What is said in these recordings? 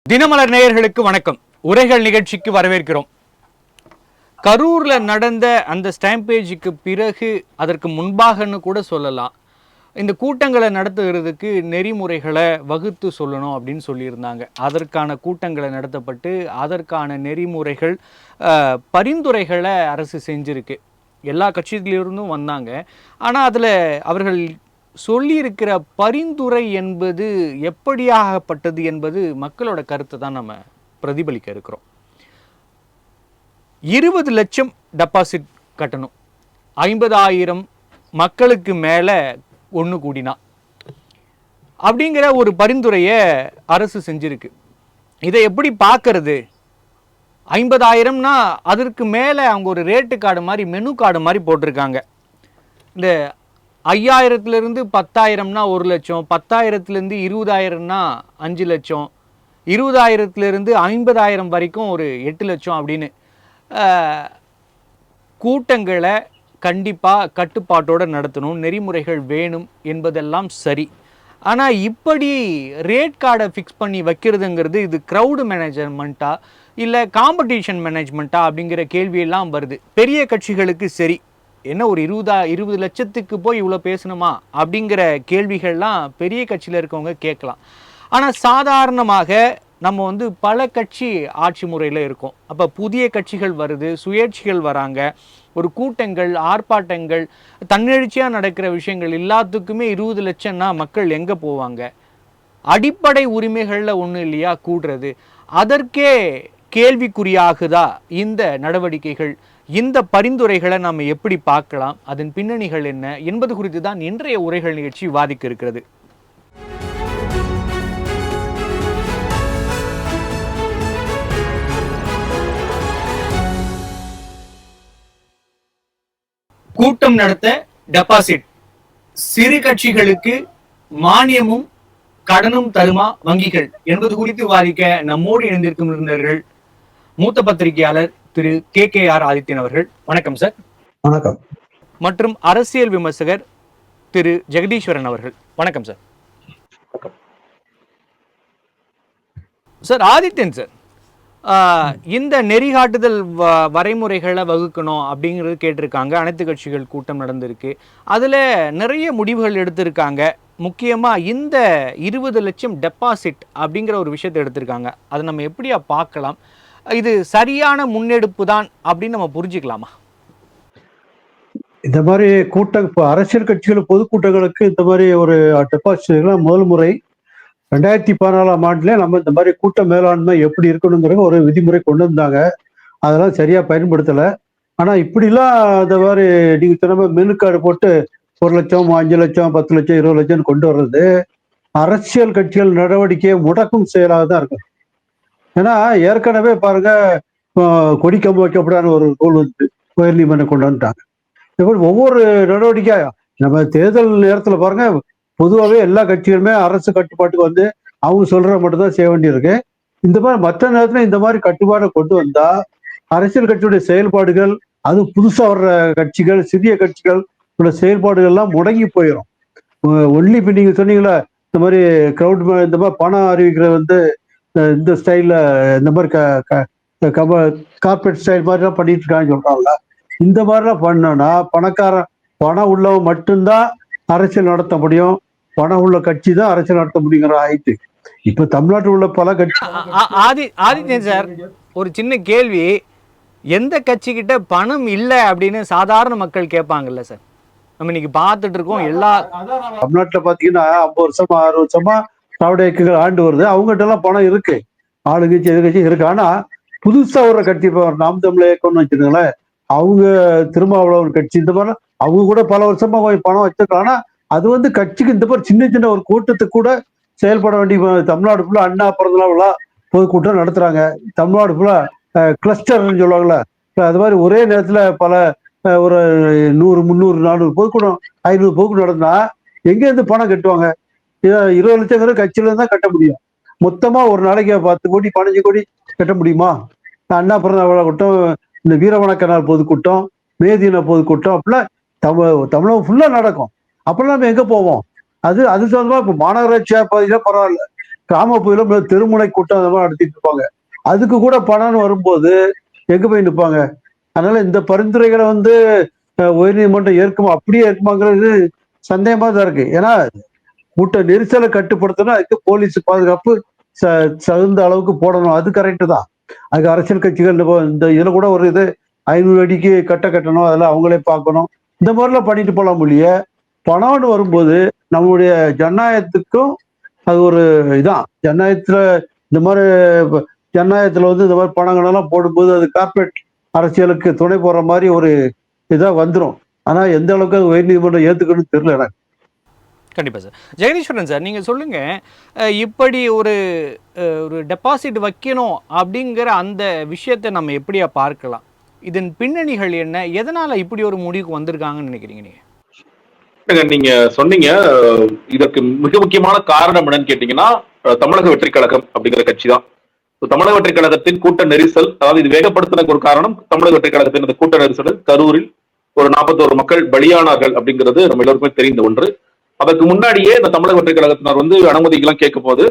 தினமலர் நேயர்களுக்கு வணக்கம். உரைகள் நிகழ்ச்சிக்கு வரவேற்கிறோம். கரூர்ல நடந்த அந்த ஸ்டாம்பேஜுக்கு பிறகு, அதற்கு முன்பாகன்னு கூட சொல்லலாம், இந்த கூட்டங்களை நடத்துகிறதுக்கு நெறிமுறைகளை வகுத்து சொல்லணும் அப்படின்னு சொல்லியிருந்தாங்க. அதற்கான கூட்டங்களை நடத்தப்பட்டு அதற்கான நெறிமுறைகள் பரிந்துரைகளை அரசு செஞ்சிருக்கு. எல்லா கட்சிகளிலிருந்தும் வந்தாங்க. ஆனால் அதில் அவர்கள் சொல்லியிருக்கிற பரிந்துரை என்பது எப்படியாகப்பட்டது என்பது மக்களோட கருத்தை தான் நம்ம பிரதிபலிக்க இருக்கிறோம். 20 லட்சம் டெபாசிட் கட்டணும், 50,000 மக்களுக்கு மேலே ஒன்று கூடினா அப்படிங்கிற ஒரு பரிந்துரையை அரசு செஞ்சிருக்கு. இதை எப்படி பார்க்கறது? 50,000னா அதற்கு மேலே அவங்க ஒரு ரேட்டு கார்டு மாதிரி, மெனு கார்டு மாதிரி போட்டிருக்காங்க. இந்த 5,000லேருந்து 10,000னா 1 லட்சம், 10,000லேருந்து 20,000னா 5 லட்சம், 20,000லேருந்து 50,000 வரைக்கும் ஒரு 8 லட்சம் அப்படின்னு கூட்டங்களை கண்டிப்பாக கட்டுப்பாட்டோடு நடத்தணும், நெறிமுறைகள் வேணும் என்பதெல்லாம் சரி. ஆனால் இப்படி ரேட் கார்டை ஃபிக்ஸ் பண்ணி வைக்கிறதுங்கிறது இது க்ரௌடு மேனேஜ்மெண்ட்டா இல்லை காம்படிஷன் மேனேஜ்மெண்ட்டா அப்படிங்கிற கேள்வியெல்லாம் வருது. பெரிய கட்சிகளுக்கு சரி, என்ன ஒரு 20 லட்சத்துக்கு போய் இவ்வளோ பேசணுமா அப்படிங்கிற கேள்விகள்லாம் பெரிய கட்சியில் இருக்கவங்க கேட்கலாம். ஆனால் சாதாரணமாக நம்ம பல கட்சி ஆட்சி முறையில் இருக்கோம். அப்போ புதிய கட்சிகள் வருது, சுயேட்சைகள் வராங்க, ஒரு கூட்டங்கள், ஆர்ப்பாட்டங்கள், தன்னெழுச்சியாக நடக்கிற விஷயங்கள் எல்லாத்துக்குமே 20 லட்சம்னா மக்கள் எங்கே போவாங்க? அடிப்படை உரிமைகளில் ஒன்று இல்லையா கூடுறது? அதற்கே கேள்விக்குறியாகுதா இந்த நடவடிக்கைகள்? இந்த பரிந்துரைகளை நாம் எப்படி பார்க்கலாம், அதன் பின்னணிகள் என்ன என்பது குறித்து தான் இன்றைய உரைகள் நிகழ்ச்சி விவாதிக்க இருக்கிறது. கூட்டம் நடத்த டெபாசிட், சிறு கட்சிகளுக்கு மானியமும் கடனும் தருமா வங்கிகள் என்பது குறித்து விவாதிக்க நம்மோடு இணைந்திருக்கும் இருந்தவர்கள் மூத்த பத்திரிகையாளர் திரு KKR ஆதித்யன் அவர்கள். வணக்கம் சார். வணக்கம். மற்றும் அரசியல் விமர்சகர் திரு ஜெகதீஸ்வரன் அவர்கள். வணக்கம் சார். சார் ஆதித்யன் சார், இந்த நெறிகாட்டுதல் வரைமுறைகளை வகுக்கணும் அப்படிங்கிறது கேட்டிருக்காங்க. அனைத்து கட்சிகள் கூட்டம் நடந்திருக்கு, அதில் நிறைய முடிவுகள் எடுத்திருக்காங்க. முக்கியமாக இந்த 20 லட்சம் டெபாசிட் அப்படிங்கிற ஒரு விஷயத்தை எடுத்திருக்காங்க. அதை நம்ம எப்படியா பார்க்கலாம்? இது சரியான முன்னெடுப்பு தான் அப்படின்னு நம்ம புரிஞ்சுக்கலாமா? இந்த மாதிரி கூட்டம், இப்போ அரசியல் கட்சிகள் பொதுக்கூட்டங்களுக்கு இந்த மாதிரி ஒரு டெபாசிட் முதல் முறை 2014ஆம் ஆண்டுல நம்ம இந்த மாதிரி கூட்ட மேலாண்மை எப்படி இருக்கணுங்கிற ஒரு விதிமுறை கொண்டு வந்தாங்க. அதெல்லாம் சரியா பயன்படுத்தலை. ஆனால் இப்படிலாம் இந்த மாதிரி நீங்க சொன்ன மெனு கார்டு போட்டு 1 லட்சம், 5 லட்சம், 10 லட்சம், 20 லட்சம் கொண்டு வர்றது அரசியல் கட்சிகள் நடவடிக்கையை முடக்கும் செயலாக தான் இருக்கும். ஏன்னா ஏற்கனவே பாருங்க, கொடிக்கம்பு வைக்கப்படாத ஒரு ரூல் வந்து உயர் நீதிமன்றம் கொண்டு வந்துட்டாங்க. இப்படி ஒவ்வொரு நடவடிக்கை நம்ம தேர்தல் நேரத்தில் பாருங்க, பொதுவாகவே எல்லா கட்சிகளுமே அரசு கட்டுப்பாட்டுக்கு வந்து அவங்க சொல்ற மட்டும்தான் செய்ய வேண்டியிருக்கு. இந்த மாதிரி மற்ற நேரத்தில் இந்த மாதிரி கட்டுப்பாடை கொண்டு வந்தா அரசியல் கட்சியுடைய செயல்பாடுகள், அது புதுசாக வர்ற கட்சிகள், சிறிய கட்சிகள் செயல்பாடுகள்லாம் முடங்கி போயிடும். ஒன்லி இப்போ நீங்க சொன்னீங்களா இந்த மாதிரி கிரௌட், இந்த மாதிரி பணம் அறிவிக்கிறது வந்து இந்த ஸ்டைலில் இந்த மாதிரி கார்பரேட் ஸ்டைல் மாதிரிலாம் பண்ணிட்டு இருக்கான்னு சொல்றாங்கல்ல, இந்த மாதிரிலாம் பண்ணோம்னா பணம் உள்ளவன் மட்டும்தான் அரசியல் நடத்த முடியும், பணம் உள்ள கட்சி தான் அரசியல் நடத்த முடியுங்கிற ஆயிட்டு. இப்ப தமிழ்நாட்டில் உள்ள பல கட்சி. ஆதித்யன் சார், ஒரு சின்ன கேள்வி. எந்த கட்சி கிட்ட பணம் இல்லை அப்படின்னு சாதாரண மக்கள் கேட்பாங்கல்ல சார்? நம்ம இன்னைக்கு பார்த்துட்டு இருக்கோம். எல்லா தமிழ்நாட்டில் பாத்தீங்கன்னா 50 வருஷமா 60 வருஷமா திராவிட இயக்கங்கள் ஆண்டு வருது. அவங்ககிட்ட எல்லாம் பணம் இருக்கு, ஆளுங்கட்சி எதிர்கட்சி இருக்கு. ஆனா புதுசா ஒரு கட்சி, இப்போ நாம் தமிழர் இயக்கம்னு வச்சிருக்கீங்களேன், அவங்க திருமாவளவன் கட்சி, இந்த மாதிரி அவங்க கூட பல வருஷமா கொஞ்சம் பணம் வச்சிருக்காங்க. ஆனா அது வந்து கட்சிக்கு இந்த மாதிரி சின்ன சின்ன ஒரு கூட்டத்துக்கு கூட செயல்பட வேண்டிய, தமிழ்நாடு ஃபுல்லா அண்ணா பிறந்தநாள் விழா பொதுக்கூட்டம் நடத்துறாங்க. தமிழ்நாடு ஃபுல்லா கிளஸ்டர்ன்னு சொல்லுவாங்கல்ல, அது மாதிரி ஒரே நேரத்துல பல ஒரு 100, 300, 400 பொதுக்கூட்டம், 500 பொதுக்கூட்டம் நடந்தா எங்கேருந்து பணம் கட்டுவாங்க? 20 லட்சம் கட்சியில இருந்தா கட்ட முடியும். மொத்தமா ஒரு நாளைக்கு 10 கோடி 15 கோடி கட்ட முடியுமா? அண்ணா பிறந்த விழா கூட்டம், இந்த வீரவணக்க நாள் பொதுக்கூட்டம், மேதின பொதுக்கூட்டம், அப்படிலாம் தமிழகம் ஃபுல்லா நடக்கும். அப்பெல்லாம் நம்ம எங்க போவோம்? அது சம்பந்தமா இப்ப மாநகராட்சியா பகுதியில பரவாயில்ல, கிராம பகுதியில் தெருமுனை கூட்டம் அந்த மாதிரி நடத்திட்டு இருப்பாங்க. அதுக்கு கூட பணம்னு வரும்போது எங்க போய் நிற்பாங்க? அதனால இந்த பரிந்துரைகளை உயர்நீதிமன்றம் ஏற்குமா, அப்படியே ஏற்குமாங்கிறது சந்தேகமா தான் இருக்கு. ஏன்னா கூட்ட நெரிசலை கட்டுப்படுத்தணும், அதுக்கு போலீஸ் பாதுகாப்பு தகுந்த அளவுக்கு போடணும், அது கரெக்டு தான். அதுக்கு அரசியல் கட்சிகள் இந்த இதுல கூட ஒரு இது 500 அடிக்கு கட்டணும், அதெல்லாம் அவங்களே பார்க்கணும், இந்த மாதிரிலாம் பண்ணிட்டு போலாம் இல்லையே. பணம்னு வரும்போது நம்மளுடைய ஜனநாயகத்துக்கும் அது ஒரு இதான். ஜனநாயகத்துல இந்த மாதிரி ஜனநாயகத்துல இந்த மாதிரி பணங்களெல்லாம் போடும்போது அது கார்பரேட் அரசியலுக்கு துணை போற மாதிரி ஒரு இதா வந்துடும். ஆனா எந்த அளவுக்கு அது உயர்நீதிமன்றம் ஏத்துக்கணும்னு தெரியல எனக்கு. கண்டிப்பாக சார். ஜெகதீஸ்வரன் சார், நீங்கள் சொல்லுங்கள், இப்படி ஒரு ஒரு டெபாசிட் வைக்கணும் அப்படிங்கிற அந்த விஷயத்தை நம்ம எப்படியா பார்க்கலாம்? இதன் பின்னணிகள் என்ன? எதனால் இப்படி ஒரு முடிவுக்கு வந்திருக்காங்கன்னு நினைக்கிறீங்க நீங்கள்? நீங்க சொன்னீங்க, இதற்கு மிக முக்கியமான காரணம் என்னன்னு கேட்டீங்கன்னா தமிழக வெற்றி கழகம் அப்படிங்கிற கட்சி தான். தமிழக வெற்றி கழகத்தின் கூட்ட நெரிசல், அதாவது இது வேகப்படுத்தின ஒரு காரணம் தமிழக வெற்றி கழகத்தின் இந்த கூட்ட நெரிசல். கரூரில் ஒரு 41 மக்கள் பலியானார்கள் அப்படிங்கிறது நம்ம எல்லோருக்குமே தெரிந்த ஒன்று. அதற்கு முன்னாடியே இந்த தமிழக வெற்றி கழகத்தினர் அனுமதிக்கெல்லாம் கேட்கும் போது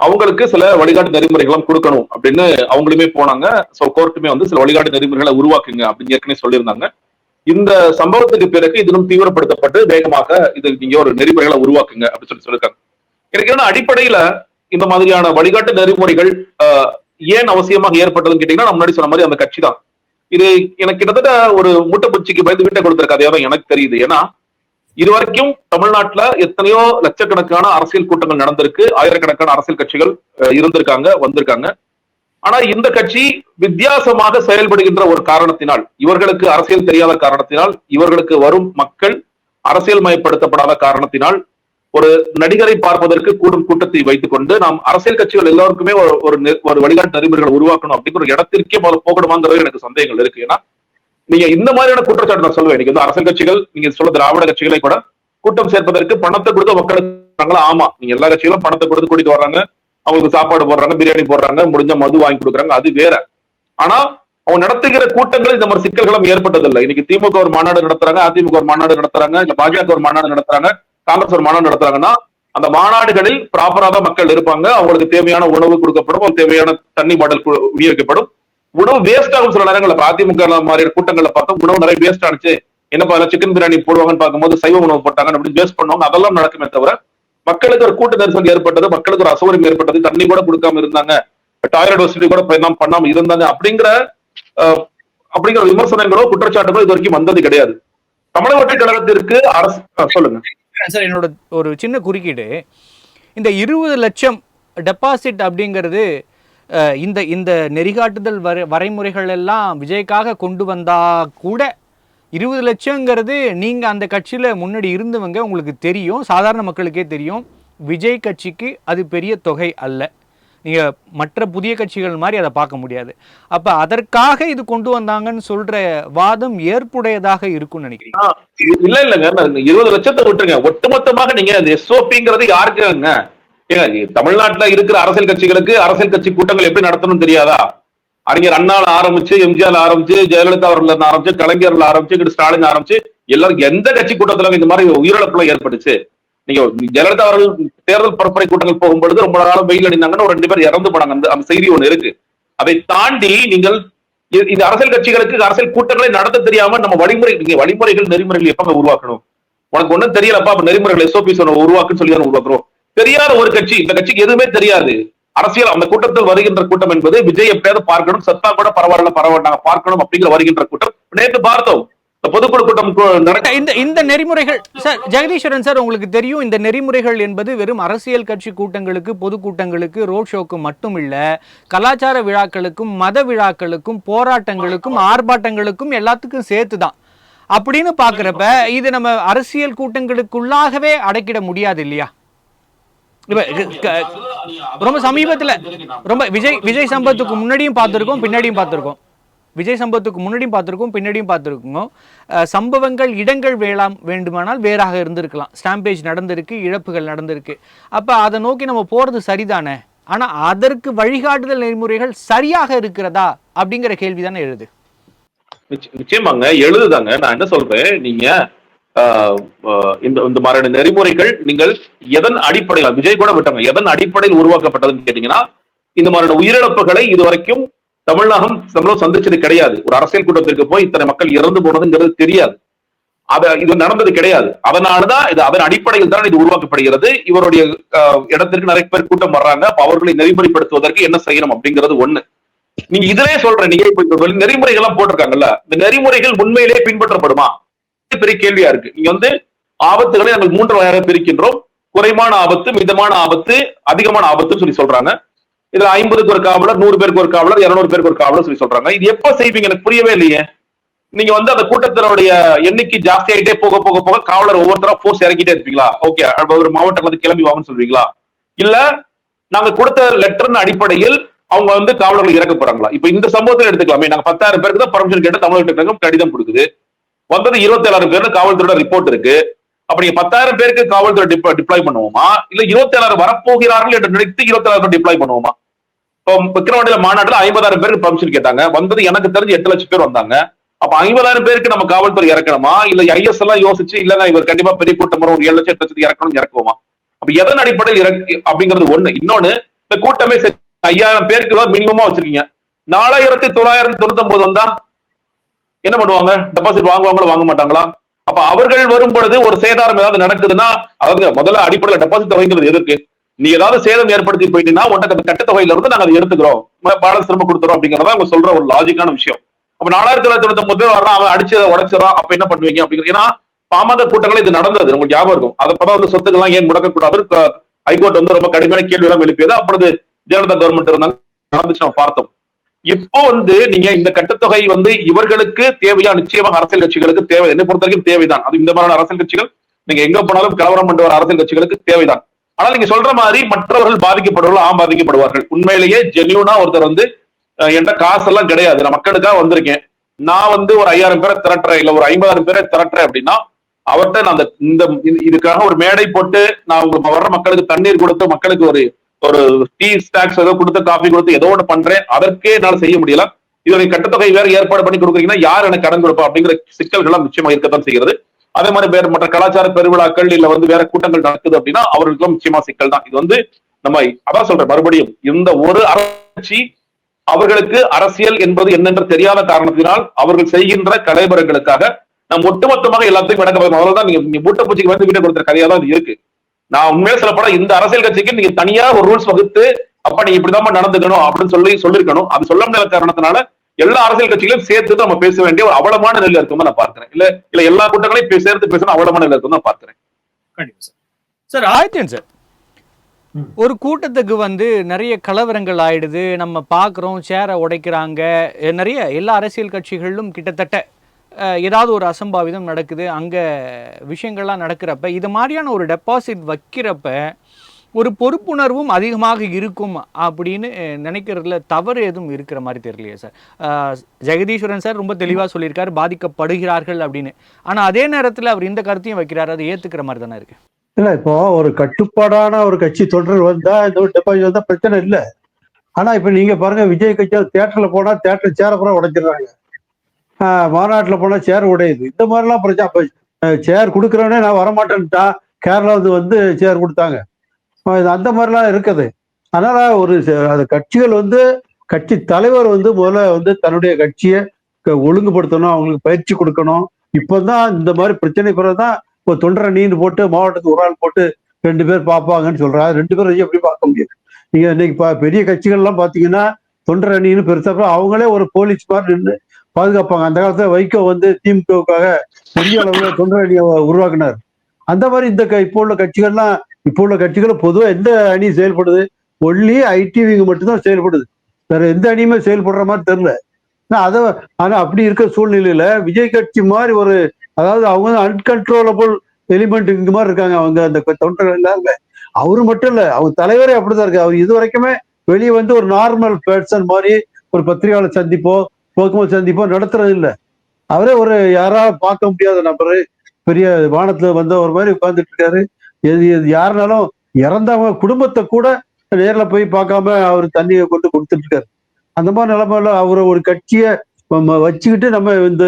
அவங்களுக்கு சில வழிகாட்டு நெறிமுறைகளும் கொடுக்கணும் அப்படின்னு அவங்களுமே போனாங்க. சோ கோர்ட்டுமே சில வழிகாட்டு நெறிமுறைகளை உருவாக்குங்க அப்படின்னு ஏற்கனவே சொல்லியிருந்தாங்க. இந்த சம்பவத்துக்கு பிறகு இதனும் தீவிரப்படுத்தப்பட்டு வேகமாக இது நீங்க ஒரு நெறிமுறைகளை உருவாக்குங்க அப்படின்னு சொல்லியிருக்காங்க. எனக்கு என்ன அடிப்படையில இந்த மாதிரியான வழிகாட்டு நெறிமுறைகள் ஏன் அவசியமாக ஏற்பட்டதுன்னு கேட்டீங்கன்னா, நான் முன்னாடி சொன்ன மாதிரி அந்த கட்சி தான். இது எனக்கு கிட்டத்தட்ட ஒரு மூட்டைப்பூச்சிக்கு பயந்து வீட்டை கொடுத்திருக்க கதையா தான் எனக்கு தெரியுது. ஏன்னா இதுவரைக்கும் தமிழ்நாட்டுல எத்தனையோ லட்சக்கணக்கான அரசியல் கூட்டங்கள் நடந்திருக்கு, ஆயிரக்கணக்கான அரசியல் கட்சிகள் இருந்திருக்காங்க, வந்திருக்காங்க. ஆனா இந்த கட்சி வித்தியாசமாக செயல்படுகின்ற ஒரு காரணத்தினால், இவர்களுக்கு அரசியல் தெரியாத காரணத்தினால், இவர்களுக்கு வரும் மக்கள் அரசியல் மயப்படுத்தப்படாத காரணத்தினால், ஒரு நடிகரை பார்ப்பதற்கு கூடும் கூட்டத்தை வைத்துக் கொண்டு நாம் அரசியல் கட்சிகள் எல்லாருக்குமே ஒரு வழிகாட்டு நெறிமுறைகளை உருவாக்கணும் அப்படிங்கிற ஒரு இடத்திற்கே போகணுமாங்கிறது எனக்கு சந்தேகங்கள் இருக்கு. ஏன்னா நீங்க இந்த மாதிரியான குற்றச்சாட்டு நான் சொல்லுவேன். நீங்க அரசியல் கட்சிகள், நீங்க சொல்ல திராவிட கட்சிகளை கூட கூட்டம் சேர்ப்பதற்கு பணத்தை கொடுத்து மக்களுக்கு, ஆமா நீங்க எல்லா கட்சிகளும் பணத்தை கொடுத்து கூட்டிட்டு வர்றாங்க, அவங்களுக்கு சாப்பாடு போடுறாங்க, பிரியாணி போடுறாங்க, முடிஞ்ச மது வாங்கி கொடுக்குறாங்க, அது வேற. ஆனா அவங்க நடத்துகிற கூட்டங்கள் இந்த மாதிரி சிக்கல்களும் ஏற்பட்டதில்லை. இன்னைக்கு திமுக ஒரு மாநாடு நடத்துறாங்க, அதிமுக ஒரு மாநாடு நடத்துறாங்க, இல்ல பாஜக ஒரு மாநாடு நடத்துறாங்க, காங்கிரஸ் ஒரு மாநாடு நடத்துறாங்கன்னா அந்த மாநாடுகளில் ப்ராப்பரா தான் மக்கள் இருப்பாங்க. அவங்களுக்கு தேவையான உணவு கொடுக்கப்படும், தேவையான தண்ணி பாடல் விநியோகிக்கப்படும். உணவு வேஸ்ட் ஆகும் சில நேரங்களில். அதிமுக மாதிரி கூட்டங்களை பார்த்தோம், உணவு நிறைய வேஸ்ட் ஆனிச்சு, என்னப்பா சிக்கன் பிரியாணி போடுவாங்கன்னு பார்க்கும்போது சைவ உணவு போட்டாங்க அப்படின்னு வேஸ்ட் பண்ணுவாங்க. அதெல்லாம் நடக்குமே தவிர மக்களுக்கு ஒரு கூட்ட நெரிசல் ஏற்பட்டது, மக்களுக்கு ஒரு அசௌகரியம் ஏற்பட்டது, தண்ணி கூட கொடுக்காம இருந்தாங்க, டாய்லெட் வசதி கூட பண்ணாம இருந்தாங்க அப்படிங்கிற விமர்சனங்களோ குற்றச்சாட்டுகளோ இது வரைக்கும் வந்தது கிடையாது. தமிழக வெற்றி கழகத்திற்கு அரசு சொல்லுங்க சார். என்னோட ஒரு சின்ன குறுக்கீடு, இந்த 20 லட்சம் டெபாசிட் அப்படிங்கிறது இந்த இந்த நெறிகாட்டுதல் வரைமுறைகள் எல்லாம் விஜய்க்காக கொண்டு வந்தா கூட 20 லட்சங்கிறது நீங்கள் அந்த கட்சியில் முன்னாடி இருந்தவங்க உங்களுக்கு தெரியும், சாதாரண மக்களுக்கே தெரியும், விஜய் கட்சிக்கு அது பெரிய தொகை அல்ல. நீங்கள் மற்ற புதிய கட்சிகள் மாதிரி அதை பார்க்க முடியாது. அப்போ அதற்காக இது கொண்டு வந்தாங்கன்னு சொல்ற வாதம் ஏற்புடையதாக இருக்கும்னு நினைக்கிறீங்க? இல்ல இல்லைங்க, 20 லட்சத்தை விட்டுருங்க, ஒட்டுமொத்தமாக நீங்க எஸ்ஓபிங்கிறது யாருக்குங்க? தமிழ்நாட்டுல இருக்கிற அரசியல் கட்சிகளுக்கு அரசியல் கட்சி கூட்டங்கள் எப்படி நடத்தணும்னு தெரியாதா? அறிஞர் அண்ணால ஆரம்பிச்சு, எம்ஜிஆர் ஆரம்பிச்சு, ஜெயலலிதா அவர்கள் ஆரம்பிச்சு, கலைஞர்கள் ஆரம்பிச்சு, ஸ்டாலின் ஆரம்பிச்சு, எல்லாரும் எந்த கட்சி கூட்டத்துல இந்த மாதிரி உயிரிழப்புலாம் ஏற்பட்டுச்சு? நீங்க ஜெயலலிதா அவர்கள் தேர்தல் பரப்புரை கூட்டங்கள் போகும்பொழுது ரொம்ப நாளும் வெயில் அடிந்தாங்கன்னு ஒரு 2 பேர் இறந்து போனாங்க, அந்த செய்தி ஒண்ணு இருக்கு. அதை தாண்டி நீங்கள் இந்த அரசியல் கட்சிகளுக்கு அரசியல் கூட்டங்களை நடத்த தெரியாம நம்ம வழிமுறைகள் நெறிமுறைகள் எப்ப உருவாக்கணும்? உனக்கு ஒண்ணும் தெரியலப்பா, அப்ப நெறிமுறைகள் எஸ்ஓபிஸ் உருவாக்குன்னு சொல்லி உருவாக்குறோம். தெரியாத ஒரு கட்சி, இந்த கட்சிக்கு எதுவுமே தெரியாது அரசியல், அந்த கூட்டத்தில் வருகின்ற கூட்டம் என்பது விஜய் எப்படியாவது பார்க்கணும், சத்தா கூட பரவாயில்ல பார்க்கணும் அப்படிங்கிற வருகின்ற கூட்டம் நேற்று பார்த்தோம். பொதுக்குழு கூட்டம் இந்த நெறிமுறைகள் சார், ஜெகதீஸ்வரன் சார், உங்களுக்கு தெரியும் இந்த நெறிமுறைகள் என்பது வெறும் அரசியல் கட்சி கூட்டங்களுக்கு, பொதுக்கூட்டங்களுக்கு, ரோட் ஷோக்கு மட்டும் இல்ல, கலாச்சார விழாக்களுக்கும், மத விழாக்களுக்கும், போராட்டங்களுக்கும், ஆர்ப்பாட்டங்களுக்கும் எல்லாத்துக்கும் சேர்த்துதான். அப்படின்னு பாக்குறப்ப இது நம்ம அரசியல் கூட்டங்களுக்குள்ளாகவே அடக்கிட முடியாது இல்லையா? ரொம்ப சமீபத்துல ரொம்ப விஜய் சம்பவத்துக்கு முன்னாடியும் பார்த்திருக்கோம், பின்னாடியும் பார்த்திருக்கோம். விஜய் சம்பவத்துக்கு முன்னாடியும் பார்த்திருக்கோம், பின்னாடியும் பார்த்திருக்கோம். சம்பவங்கள், இடங்கள் வேண்டுமானால் வேறாக இருந்திருக்கலாம். ஸ்டாம்பேஜ் நடந்திருக்கு, இழப்புகள் நடந்திருக்கு. அப்ப அதை நோக்கி நம்ம போறது சரிதானே? ஆனா அதற்கு வழிகாட்டுதல் நெறிமுறைகள் சரியாக இருக்கிறதா அப்படிங்கிற கேள்விதானே எழுது. நிச்சயமாங்க எழுதுதாங்க. நான் என்ன சொல்றேன், நீங்க இந்த இந்த மாதிரியான நெறிமுறைகள் நீங்கள் எதன் அடிப்படையில், விஜய் கூட விட்டாங்க, எதன் அடிப்படையில் உருவாக்கப்பட்டதுன்னு கேட்டீங்கன்னா, இந்த மாதிரியான உயிரிழப்புகளை இதுவரைக்கும் தமிழகம் சந்திச்சது கிடையாது. ஒரு அரசியல் கூட்டத்திற்கு போய் இத்தனை மக்கள் இறந்து போனதுங்கிறது தெரியாது. இது நடந்தது கிடையாது. அதனாலதான் இது அதன் அடிப்படையில் தான் இது உருவாக்கப்படுகிறது. இவருடைய இடத்திற்கு நிறைய பேர் கூட்டம் வர்றாங்க. அவர்களை நெறிமுறைப்படுத்துவதற்கு என்ன செய்யணும் அப்படிங்கிறது ஒண்ணு. நீங்க இதிலே சொல்ற, நீங்க இப்ப நெறிமுறைகள் எல்லாம் போட்டிருக்காங்கல்ல, இந்த நெறிமுறைகள் உண்மையிலேயே பின்பற்றப்படுமா? பெரிய கேள்வியா இருக்கு. நீங்க ஆபத்துகளை நாங்கள் 3 வகையாக பிரிக்கின்றோம். குறைவான ஆபத்து, மிதமான ஆபத்து, அதிகமான ஆபத்துன்னு சொல்லி சொல்றாங்க. இதுல 50க்கு ஒரு காவலர், 100 பேருக்கு ஒரு காவலர், 200 பேருக்கு ஒரு காவலர் சொல்லி சொல்றாங்க. இது எப்ப செய்வீங்க? எனக்கு புரியவே இல்லையே. நீங்க அந்த கூட்டத்தினுடைய எண்ணிக்கை ஜாஸ்தி ஆகிட்டே போக போக போக காவலர் ஒவ்வொருத்தரா போர்ஸ் இறக்கிட்டே இருப்பீங்களா? ஓகே, ஒரு மாவட்டம் கிளம்பி வாங்கன்னு சொல்வீங்களா? இல்ல நாங்க கொடுத்த லெட்டர் அடிப்படையில் அவங்க காவலர்கள் இறக்க போறாங்களா? இப்ப இந்த சம்பவத்தில் எடுத்துக்கலாமே, நாங்க 10,000 பேருக்கு தான் பர்மிஷன் கேட்டு தமிழக கடிதம் கொடுக்குது. வந்தது 27,000 பேர் காவல்துறையோட ரிப்போர்ட் இருக்கு. அப்ப நீங்க 10,000 பேருக்கு காவல்துறை டிப்ளாய் பண்ணுவோமா? இல்ல 27,000 வரப்போகிறார்கள் என்று நினைத்து 27,000 டிப்ளாய் பண்ணுவோமா? இப்போ விக்கிரவாண்டியில மாநாட்டுல 50,000 பேருக்கு பர்மிஷன் கேட்டாங்க. வந்தது எனக்கு தெரிஞ்சு 8 லட்சம் பேர் வந்தாங்க. அப்ப 50,000 பேருக்கு நம்ம காவல்துறை இறக்கணுமா? இல்ல ஐஎஸ் எல்லாம் யோசிச்சு இல்லன்னா இவர் கண்டிப்பா பெரிய கூட்டம் வரும், ஒரு 7 லட்சம் 8 லட்சத்துக்கு இறக்கணும் இறக்குவோமா? அப்ப எதன் அடிப்படையில் அப்படிங்கிறது ஒண்ணு. இன்னொன்னு, இந்த கூட்டமே 5,000 பேருக்கு தான் மினிமமா வச்சிருக்கீங்க. 4,999 வந்தா என்ன பண்ணுவாங்க? டெபாசிட் வாங்குவாங்களோ வாங்க மாட்டாங்களா? அப்ப அவர்கள் வரும் பொழுது ஒரு சேதாரம் ஏதாவது நடக்குதுன்னா, அதாவது முதல்ல அடிப்படையில் டெபாசிட் வாங்குறது எதுக்கு? நீ ஏதாவது சேதம் ஏற்படுத்தி போயிட்டீங்கன்னா உனக்கு அந்த கட்டத்தொகையில இருந்து நாங்க அதை எடுத்துக்கிறோம், பேலன்ஸ் திரும்ப கொடுத்துறோம் அப்படிங்கிறதா அவங்க சொல்ற ஒரு லாஜிக்கான விஷயம். அப்ப 4,999 பேர் வர்றான், அவன் அடிச்சு உடைச்சிடறான், அப்ப என்ன பண்ணுவீங்க அப்படிங்கிறது? ஏன்னா பாமக கூட்டங்கள் இது நடந்தது, உங்களுக்கு ஞாபகம் இருக்கும். அதப்பதான் சொத்துக்கெல்லாம் ஏன் முடக்கக்கூடாது ஹைகோர்ட் ரொம்ப கடுமையான கேள்வி எல்லாம் எழுப்பியது. அப்பொழுது ஜெயலலிதா கவர்மெண்ட் இருந்தாங்க, நடந்துச்சு, நம்ம பார்த்தோம். இப்போ நீங்க இந்த கட்டத்தொகை இவர்களுக்கு தேவையா? நிச்சயமாக அரசியல் கட்சிகளுக்கு தேவை, என்னை பொறுத்த வரைக்கும் தேவைதான். அது இந்த மாதிரியான அரசியல் கட்சிகள் நீங்க எங்க போனாலும் கலவரம் பண்ண வர அரசியல் கட்சிகளுக்கு தேவைதான். ஆனால் நீங்க சொல்ற மாதிரி மற்றவர்கள் பாதிக்கப்படுவார்கள், பாதிக்கப்படுவார்கள். உண்மையிலேயே ஜென்யூனா ஒருத்தர் என்கிட்ட காசு எல்லாம் கிடையாது, நான் மக்களுக்காக வந்திருக்கேன், நான் ஒரு 5,000 பேரை திரட்டுறேன், இல்ல ஒரு 50,000 பேரை திரட்டுறேன் அப்படின்னா அவர்கிட்ட நான் இந்த இதுக்காக ஒரு மேடை போட்டு நான் வர்ற மக்களுக்கு தண்ணீர் கொடுத்து, மக்களுக்கு ஒரு டீ ஸ்நாக்ஸ் ஏதோ கொடுத்து, காஃபி கொடுத்து ஏதோ ஒன்று பண்றேன், அதற்கே என்னால செய்ய முடியல. இதோட கட்டத்தொகை வேற ஏற்பாடு பண்ணி கொடுக்குறீங்கன்னா யார் எனக்கு கடன் கொடுப்பா அப்படிங்கிற சிக்கல்கள் நிச்சயமா இருக்கத்தான் செய்கிறது. அதே மாதிரி வேற மற்ற கலாச்சார பெருவிழாக்கள் இல்ல வேற கூட்டங்கள் நடக்குது அப்படின்னா அவர்களுக்கும் நிச்சயமா சிக்கல் தான். இது நம்ம அதான் சொல்றேன் மறுபடியும், இந்த ஒரு அரசு அவர்களுக்கு அரசியல் என்பது என்னென்று தெரியாத காரணத்தினால் அவர்கள் செய்கின்ற கலைபரங்களுக்காக நம்ம ஒட்டுமொத்தமாக எல்லாத்தையும் நடக்க அவ்வளவுதான். நீங்க மூட்டைப்பூச்சிக்கு வீட்டை கொடுத்த கதையா தான் இருக்கு. நான் உண்மையில சொல்லப்பட இந்த அரசியல் கட்சிக்கு நீங்க தனியா ஒரு ரூல்ஸ் வகுத்து அப்ப நீங்க இப்படிதான் நடந்துக்கணும் அப்படின்னு சொல்லிருக்கணும். அது சொல்ல முடியாத காரணத்தினால எல்லா அரசியல் கட்சிகளையும் சேர்த்து நம்ம பேச வேண்டிய ஒரு அவலமான நிலை இருக்கும் நான் பார்க்கிறேன். இல்ல எல்லா கூட்டங்களையும் சேர்த்து பேசணும் அவலமான நிலை இருக்கும் தான் பார்க்கிறேன். கண்டிப்பா சார். சார் ஆதித்யன் சார், ஒரு கூட்டத்துக்கு நிறைய கலவரங்கள் ஆயிடுது, நம்ம பார்க்குறோம், சேரை உடைக்கிறாங்க, நிறைய எல்லா அரசியல் கட்சிகளிலும் கிட்டத்தட்ட ஏதாவது ஒரு அசம்பாவிதம் நடக்குது, அங்கே விஷயங்கள்லாம் நடக்கிறப்ப இது மாதிரியான ஒரு டெபாசிட் வைக்கிறப்ப ஒரு பொறுப்புணர்வும் அதிகமாக இருக்கும் அப்படின்னு நினைக்கிறதுல தவறு எதுவும் இருக்கிற மாதிரி தெரியலையே சார். ஜெகதீஸ்வரன் சார் ரொம்ப தெளிவாக சொல்லியிருக்காரு பாதிக்கப்படுகிறார்கள் அப்படின்னு. ஆனால் அதே நேரத்தில் அவர் இந்த கருத்தையும் வைக்கிறார், அதை ஏற்றுக்கிற மாதிரி தானே இருக்கு. இல்ல, இப்போ ஒரு கட்டுப்பாடான ஒரு கட்சி தொடர் வந்தா இந்த ஒரு டெபாசிட் வந்தா பிரச்சனை இல்லை. ஆனா இப்ப நீங்க பாருங்க, விஜய் கட்சி தியேட்டர்ல போனா தியேட்டர் சேரை பூரா உடைச்சிடுறாங்க, மாநாட்டுல போனா சேர் உடையுது, இந்த மாதிரிலாம் பிரச்சனை. அப்ப சேர் கொடுக்குறவனே நான் வரமாட்டேன்ட்டா, கேரளாவுக்கு சேர் கொடுத்தாங்க, அந்த மாதிரிலாம் இருக்குது. அதனால அது கட்சிகள் கட்சி தலைவர் முதல்ல தன்னுடைய கட்சியை ஒழுங்குபடுத்தணும், அவங்களுக்கு பயிற்சி கொடுக்கணும். இப்பதான் இந்த மாதிரி பிரச்சனை பிறகுதான் இப்போ தொண்டரை நீண்டு போட்டு மாவட்டத்துக்கு ஒரு ஆள் போட்டு 2 பேர் பார்ப்பாங்கன்னு சொல்றாங்க. 2 பேரும் எப்படி பார்க்க முடியும்? நீங்க இன்னைக்கு பெரிய கட்சிகள்லாம் பாத்தீங்கன்னா தொண்டர் அணின்னு பெருசா அவங்களே ஒரு போலீஸ் மாதிரி நின்று பாதுகாப்பாங்க. அந்த காலத்துல வைகோ திமுகவுக்காக பெரிய அளவுல தொண்டர் அணியை உருவாக்குனார். அந்த மாதிரி இப்போ உள்ள கட்சிகளும் பொதுவாக எந்த அணி செயல்படுது? ஒன்லி ஐடிவிங்க மட்டும்தான் செயல்படுது, வேற எந்த அணியுமே செயல்படுற மாதிரி தெரியல. ஆனா அப்படி இருக்க சூழ்நிலையில விஜய் கட்சி மாதிரி அதாவது அவங்க அன்கன்ட்ரோலபிள் எலிமெண்ட் இங்க மாதிரி இருக்காங்க. அவங்க அந்த தொண்டர்கள் எல்லாருமே, அவரு மட்டும் இல்ல, அவங்க தலைவரே அப்படிதான் இருக்கு. அவர் இது வரைக்குமே வெளியே ஒரு நார்மல் பர்சன் மாதிரி ஒரு பத்திரிகையாளர் சந்திப்போ போக்குவரத்து சந்திப்போ நடத்துறது இல்லை. அவரே யாராவது பார்க்க முடியாத நபரு, பெரிய வானத்துல ஒரு மாதிரி உட்கார்ந்துட்டு இருக்காரு. யாருனாலும் இறந்தவங்க குடும்பத்தை கூட நேரில் போய் பார்க்காம அவர் தண்ணியை கொண்டு கொடுத்துட்டு இருக்காரு. அந்த மாதிரி நிலைமையில அவரை ஒரு கட்சியை வச்சுக்கிட்டு நம்ம இந்த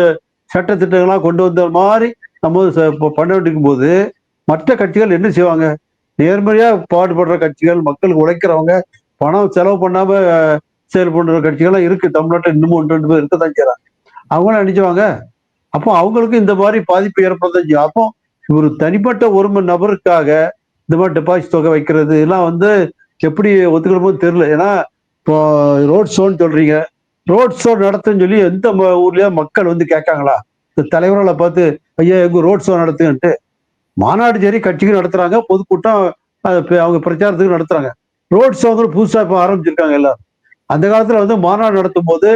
சட்ட திட்டங்கள்லாம் கொண்டு வந்த மாதிரி நம்ம பண்ண வேண்டியிருக்கும் போது மற்ற கட்சிகள் என்ன செய்வாங்க? நேர்மறையா பாடுபடுற கட்சிகள், மக்களுக்கு உழைக்கிறவங்க, பணம் செலவு பண்ணாம செயல் பண்ற கட்சிகள்லாம் இருக்கு தமிழ்நாட்டில். இன்னமும் ஒன்று ரெண்டு பேர் இருக்கதான் செய்யறாங்க. அவங்களும் நினைச்சுவாங்க. அப்போ அவங்களுக்கும் இந்த மாதிரி பாதிப்பு ஏற்படதான் செய்யும். அப்போ ஒரு தனிப்பட்ட ஒரு நபருக்காக இந்த மாதிரி டெபாசிட் தொகை வைக்கிறது எல்லாம் எப்படி ஒத்துக்கணுமோ தெரியல. ஏன்னா இப்போ ரோட் ஷோன்னு சொல்றீங்க, ரோட் ஷோ நடத்துன்னு சொல்லி எந்த ஊர்லயா மக்கள் கேட்காங்களா? இந்த தலைவர்களை பார்த்து ஐயா எங்க ரோட் ஷோ நடத்துங்கன்ட்டு. மாநாடு சரி கட்சிக்கு நடத்துறாங்க, பொதுக்கூட்டம் அவங்க பிரச்சாரத்துக்கு நடத்துறாங்க. ரோட் ஷோங்கிற புதுசா இப்ப ஆரம்பிச்சிருக்காங்க எல்லாரும். அந்த காலத்துல மாநாடு நடத்தும் போது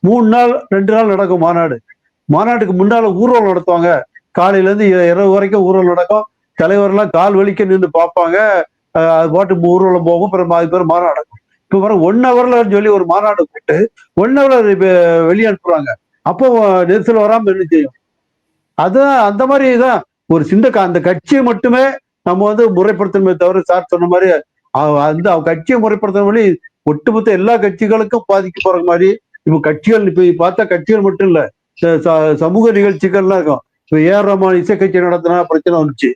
3 நாள் 2 நாள் நடக்கும் மாநாடு. மாநாட்டுக்கு முன்னால ஊர்வலம் நடத்துவாங்க. காலையில இருந்து இரவு வரைக்கும் ஊர்வலம் நடக்கும். தலைவர்லாம் கால் வலிக்க நின்று பார்ப்பாங்க. அது பாட்டு ஊர்வலம் போகும். அப்புறம் அது பேர் மாநாடு நடக்கும். இப்ப வர 1 ஹவர்ல சொல்லி ஒரு மாநாடு போட்டு 1 ஹவர்ல வெளியே அனுப்புறாங்க. அப்போ நெரிசல் வராம என்ன செய்யும்? அதுதான் அந்த மாதிரி தான் ஒரு அந்த கட்சியை மட்டுமே நம்ம முறைப்படுத்தணுமே தவிர, சார் சொன்ன மாதிரி அந்த கட்சியை முறைப்படுத்துற மாதிரி ஒட்டுமொத்த எல்லா கட்சிகளுக்கும் பாதிக்க போற மாதிரி இப்ப கட்சிகள் இப்ப பார்த்தா கட்சிகள் மட்டும் இல்ல, சமூக நிகழ்ச்சிகள்லாம் இருக்கும். இப்ப ஏஆர் ரஹ்மான் இசை கட்சி நடத்தினா பிரச்சனை வந்துச்சு,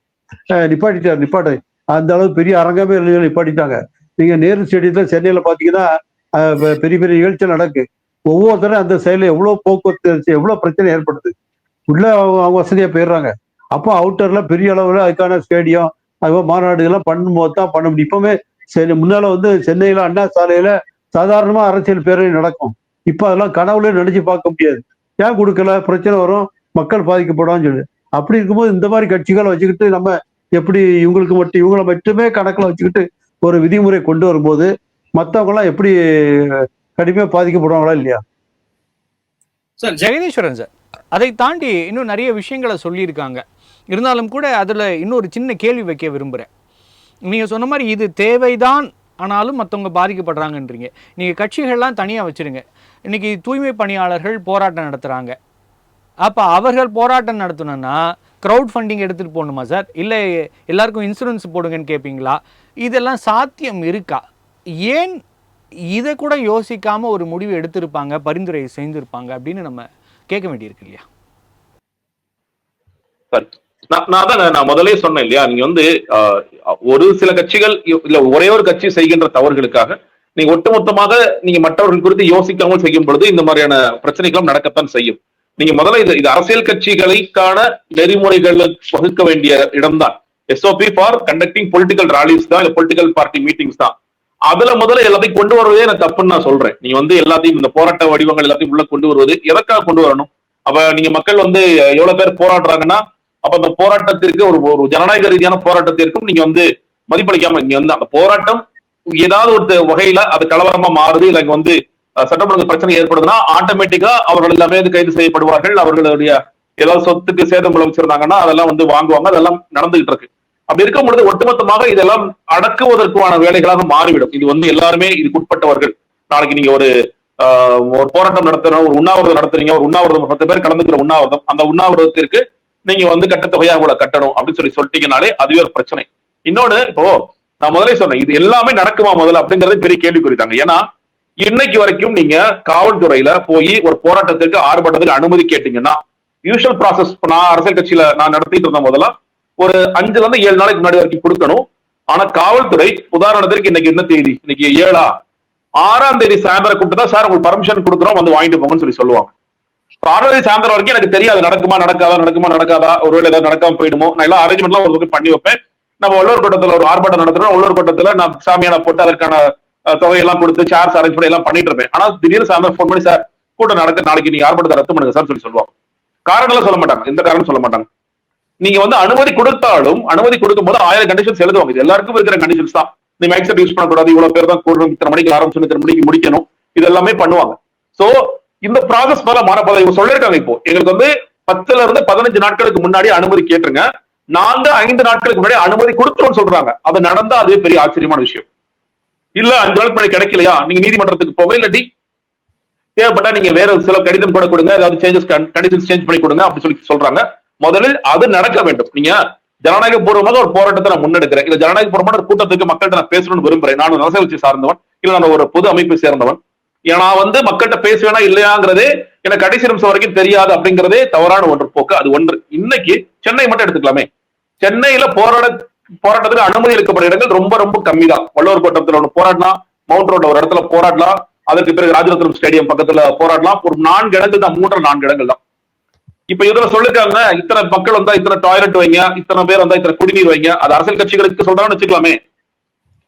நிப்பாட்டு அந்த அளவு பெரிய அரங்கமே நிப்பாட்டிட்டாங்க. நீங்க நேரு ஸ்டேடியத்துல சென்னையில பாத்தீங்கன்னா பெரிய பெரிய நிகழ்ச்சி நடக்கு. ஒவ்வொருத்தரும் அந்த செயல எவ்வளவு போக்குவரத்து எவ்வளவு பிரச்சனை ஏற்படுது. உள்ள அவங்க வசதியா போயிடுறாங்க. அப்போ அவுட்டர்ல பெரிய அளவுல அதுக்கான ஸ்டேடியம் அதுபோல் மாநாடு எல்லாம் பண்ணும்போது தான் பண்ண முடியும். இப்பவுமே சரி முன்னால சென்னையில அண்ணா சாலையில சாதாரணமா அரசியல் பேரணி நடக்கும். இப்ப அதெல்லாம் கனவுல நினைச்சு பார்க்க முடியாது. ஏன் கொடுக்கல? பிரச்சனை வரும், மக்கள் பாதிக்கப்படுவான்னு சொல்லி. அப்படி இருக்கும்போது இந்த மாதிரி கட்சிகளை வச்சுக்கிட்டு நம்ம எப்படி இவங்களை மட்டுமே கணக்குல வச்சுக்கிட்டு ஒரு விதிமுறை கொண்டு வரும்போது மற்றவங்க எல்லாம் எப்படி கடுமையா பாதிக்கப்படுவாங்களா இல்லையா? சார் ஜெகதீஸ்வரன் சார், அதை தாண்டி இன்னும் நிறைய விஷயங்களை சொல்லியிருக்காங்க. இருந்தாலும் கூட அதில் இன்னொரு சின்ன கேள்வி வைக்க விரும்புகிறேன். நீங்கள் சொன்ன மாதிரி இது தேவைதான், ஆனாலும் மற்றவங்க பாதிக்கப்படுறாங்கன்றீங்க. நீங்கள் கட்சிகள்லாம் தனியாக வச்சுருங்க. இன்றைக்கி தூய்மை பணியாளர்கள் போராட்டம் நடத்துகிறாங்க. அப்போ அவர்கள் போராட்டம் நடத்தணும்னா க்ரௌட் ஃபண்டிங் எடுத்துகிட்டு போகணுமா சார்? இல்லை எல்லாருக்கும் இன்சூரன்ஸ் போடுங்கன்னு கேட்பீங்களா? இதெல்லாம் சாத்தியம் இருக்கா? ஏன் இதை கூட யோசிக்காமல் ஒரு முடிவு எடுத்திருப்பாங்க, பரிந்துரை செய்திருப்பாங்க அப்படின்னு நம்ம கேட்க வேண்டியிருக்கு இல்லையா? நான் முதலே சொன்னேன் இல்லையா, நீங்க ஒரு சில கட்சிகள் இல்ல ஒரே ஒரு கட்சி செய்கின்ற தவறுகளுக்காக நீங்க ஒட்டுமொத்தமாக நீங்க மற்றவர்கள் குறித்து யோசிக்காமல் செய்யும் பொழுது இந்த மாதிரியான பிரச்சனைகளும் நடக்கத்தான் செய்யும். நீங்க முதல்ல இது அரசியல் கட்சிகளுக்கான நெறிமுறைகள் வகுக்க வேண்டிய இடம்தான். SOP for conducting political Rallis தான், பொலிட்டிக்கல் பார்ட்டி மீட்டிங்ஸ் தான். அதுல முதல்ல எல்லாத்தையும் கொண்டு வருவதே எனக்கு தப்புன்னு நான் சொல்றேன். நீங்க எல்லாத்தையும் இந்த போராட்ட வடிவங்கள் எல்லாத்தையும் உள்ள கொண்டு வருவது எதற்காக கொண்டு வரணும்? அப்ப நீங்க மக்கள் எவ்வளவு பேர் போராடுறாங்கன்னா அப்ப அந்த போராட்டத்திற்கு ஒரு ஜனநாயக ரீதியான போராட்டத்திற்கும் நீங்க மதிப்பளிக்காம இங்க அந்த போராட்டம் ஏதாவது ஒரு வகையில அது கலவரமா மாறுது, இல்ல இங்க சட்டம் ஒழுங்கு பிரச்சனை ஏற்படுதுன்னா ஆட்டோமேட்டிக்கா அவர்கள் எல்லாமே கைது செய்யப்படுவார்கள். அவர்களுடைய ஏதாவது சொத்துக்கு சேதம் விளைவிச்சிருந்தாங்கன்னா அதெல்லாம் வாங்குவாங்க. அதெல்லாம் நடந்துகிட்டு இருக்கு. அப்படி இருக்கும் பொழுது ஒட்டுமொத்தமாக இதெல்லாம் அடக்குவதற்கான வேலைகளாக மாறிவிடும். இது எல்லாருமே இதுக்கு உட்பட்டவர்கள். நாளைக்கு நீங்க ஒரு போராட்டம் நடத்துறோம், ஒரு உண்ணாவிரதம் நடத்துறீங்க, ஒரு உண்ணாவிரதம் 10 பேர் கலந்துக்கிற உண்ணாவிரதம், அந்த உண்ணாவிரதத்திற்கு நீங்க கட்டத்தொகையாக கூட கட்டணும் அப்படின்னு சொல்லிட்டீங்கனாலே அதுவே ஒரு பிரச்சனை. இன்னொன்னு, இப்போ நான் முதலே சொன்னேன், இது எல்லாமே நடக்குமா முதல்ல அப்படிங்கறது பெரிய கேள்விக்குறி தாங்க. ஏன்னா இன்னைக்கு வரைக்கும் நீங்க காவல்துறையில போய் ஒரு போராட்டத்திற்கு ஆர்ப்பாட்டத்துக்கு அனுமதி கேட்டீங்கன்னா யூஷுவல் ப்ராசஸ் நான் அரசியல் கட்சியில நான் நடத்திட்டு இருந்த முதல்ல ஒரு 5 ல இருந்து 7 நாளைக்கு முன்னாடி வரைக்கும் கொடுக்கணும். ஆனா காவல்துறை உதாரணத்திற்கு இன்னைக்கு என்ன தேதி, இன்னைக்கு 7 6ஆம் தேதி சாயந்தரம் கூப்பிட்டு தான் சார் உங்களுக்கு பர்மிஷன் கொடுக்குறோம் வாங்கிட்டு போங்கன்னு சொல்லுவாங்க. 6ஆம் தேதி சாயந்தரம் வரைக்கும் எனக்கு தெரியாது நடக்குமா நடக்காதா, ஒருவேளை ஏதாவது நடக்காம போயிடுமோ. நான் எல்லாம் அரேஞ்ச்மெண்ட்லாம் ஒரு பண்ணி வைப்பேன். நம்ம உள்ளூர் கூட்டத்தில் ஒரு ஆர்ப்பாட்டம் நடத்துறோம், உள்ளூர் கூட்டத்துல நான் சாமியான போட்டு அதற்கான தொகையெல்லாம் கொடுத்து சேர்ஸ் அரேஞ்ச் பண்ணி எல்லாம் பண்ணிட்டு இருப்பேன். ஆனா திடீர்னு சாயந்தரம் ஃபோன் பண்ணி சார் கூட்டம் நடக்க, நாளைக்கு நீங்க ஆர்ப்பாட்டத்தை ரத்து பண்ணுங்க சார் சொல்லுவாங்க. காரணம் எல்லாம் சொல்ல மாட்டாங்க, எந்த காரணம் சொல்ல மாட்டாங்க. நீங்க அனுமதி கொடுத்தாலும் அனுமதி கொடுக்கும் போது 1000 கண்டிஷன்ஸ் எழுதுவாங்க. இது எல்லாருக்கும் இருக்கிற கண்டிஷன்ஸ் தான். நீ மைக் செட் யூஸ் பண்ணக்கூடாது, இவ்வளவு பேர் தான் கூடணும், இத்தனை மணிக்கு ஆரம்பிச்சு இத்தனை மணிக்கு முடிக்கணும், இது எல்லாமே பண்ணுவாங்க. சோ இந்த ப்ராசஸ் மேல மாறப்போதா இவங்க சொல்லிருக்காங்க. இப்போ எங்களுக்கு 10 ல இருந்து 15 நாட்களுக்கு முன்னாடி அனுமதி கேட்டுருங்க, நாங்க 5 நாட்களுக்கு முன்னாடி அனுமதி கொடுத்தோம்னு சொல்றாங்க. அது நடந்தா அதுவே பெரிய ஆச்சரியமான விஷயம். இல்ல 5 நாளுக்கு முன்னாடி கிடைக்கலையா, நீங்க நீதிமன்றத்துக்கு போக, இல்லாட்டி தேவைப்பட்டா நீங்க வேற சில கடிதம் கூட கொடுங்க, ஏதாவது கண்டிஷன்ஸ் சேஞ்ச் பண்ணி கொடுங்க அப்படி சொல்றாங்க. முதலில் அது நடக்க வேண்டும். நீங்க ஜனநாயக பூர்வமாக ஒரு போராட்டத்தை நான் முன்னெடுக்கிறேன், இல்ல ஜனநாயக பூர்வமான ஒரு கூட்டத்துக்கு மக்கள்கிட்ட நான் பேசணும்னு விரும்புறேன், நான் அரசியல் கட்சி சார்ந்தவன், இல்ல நான் ஒரு பொது அமைப்பை சேர்ந்தவன், நான் மக்கள்கிட்ட பேசுவேனா இல்லையாங்கிறதே எனக்கு கடைசி நிமிஷம் வரைக்கும் தெரியாது அப்படிங்கிறதே தவறான ஒன்று போக்கு. அது ஒன்று. இன்னைக்கு சென்னை மட்டும் எடுத்துக்கலாமே. சென்னையில போராட்டத்துக்கு அனுமதி அளிக்கப்பட்ட இடங்கள் ரொம்ப ரொம்ப கம்மி தான். வள்ளுவர் கோட்டத்துல ஒன்று போராடலாம், மவுண்ட் ரோட்ல ஒரு இடத்துல போராடலாம், அதற்கு பிறகு ராஜரத்னம் ஸ்டேடியம் பக்கத்துல போராடலாம். ஒரு 4 இடங்கள் தான், 3-4 இடங்கள் தான். இப்ப இதுல சொல்லிருக்காங்க, இத்தனை மக்கள் வந்தா இத்தனை டாய்லெட் வைங்க, இத்தனை பேர் வந்தா இத்தனை குடிநீர் வைங்க. அது அரசியல் கட்சிகளுக்கு சொல்றாங்கன்னு வச்சுக்கலாமே.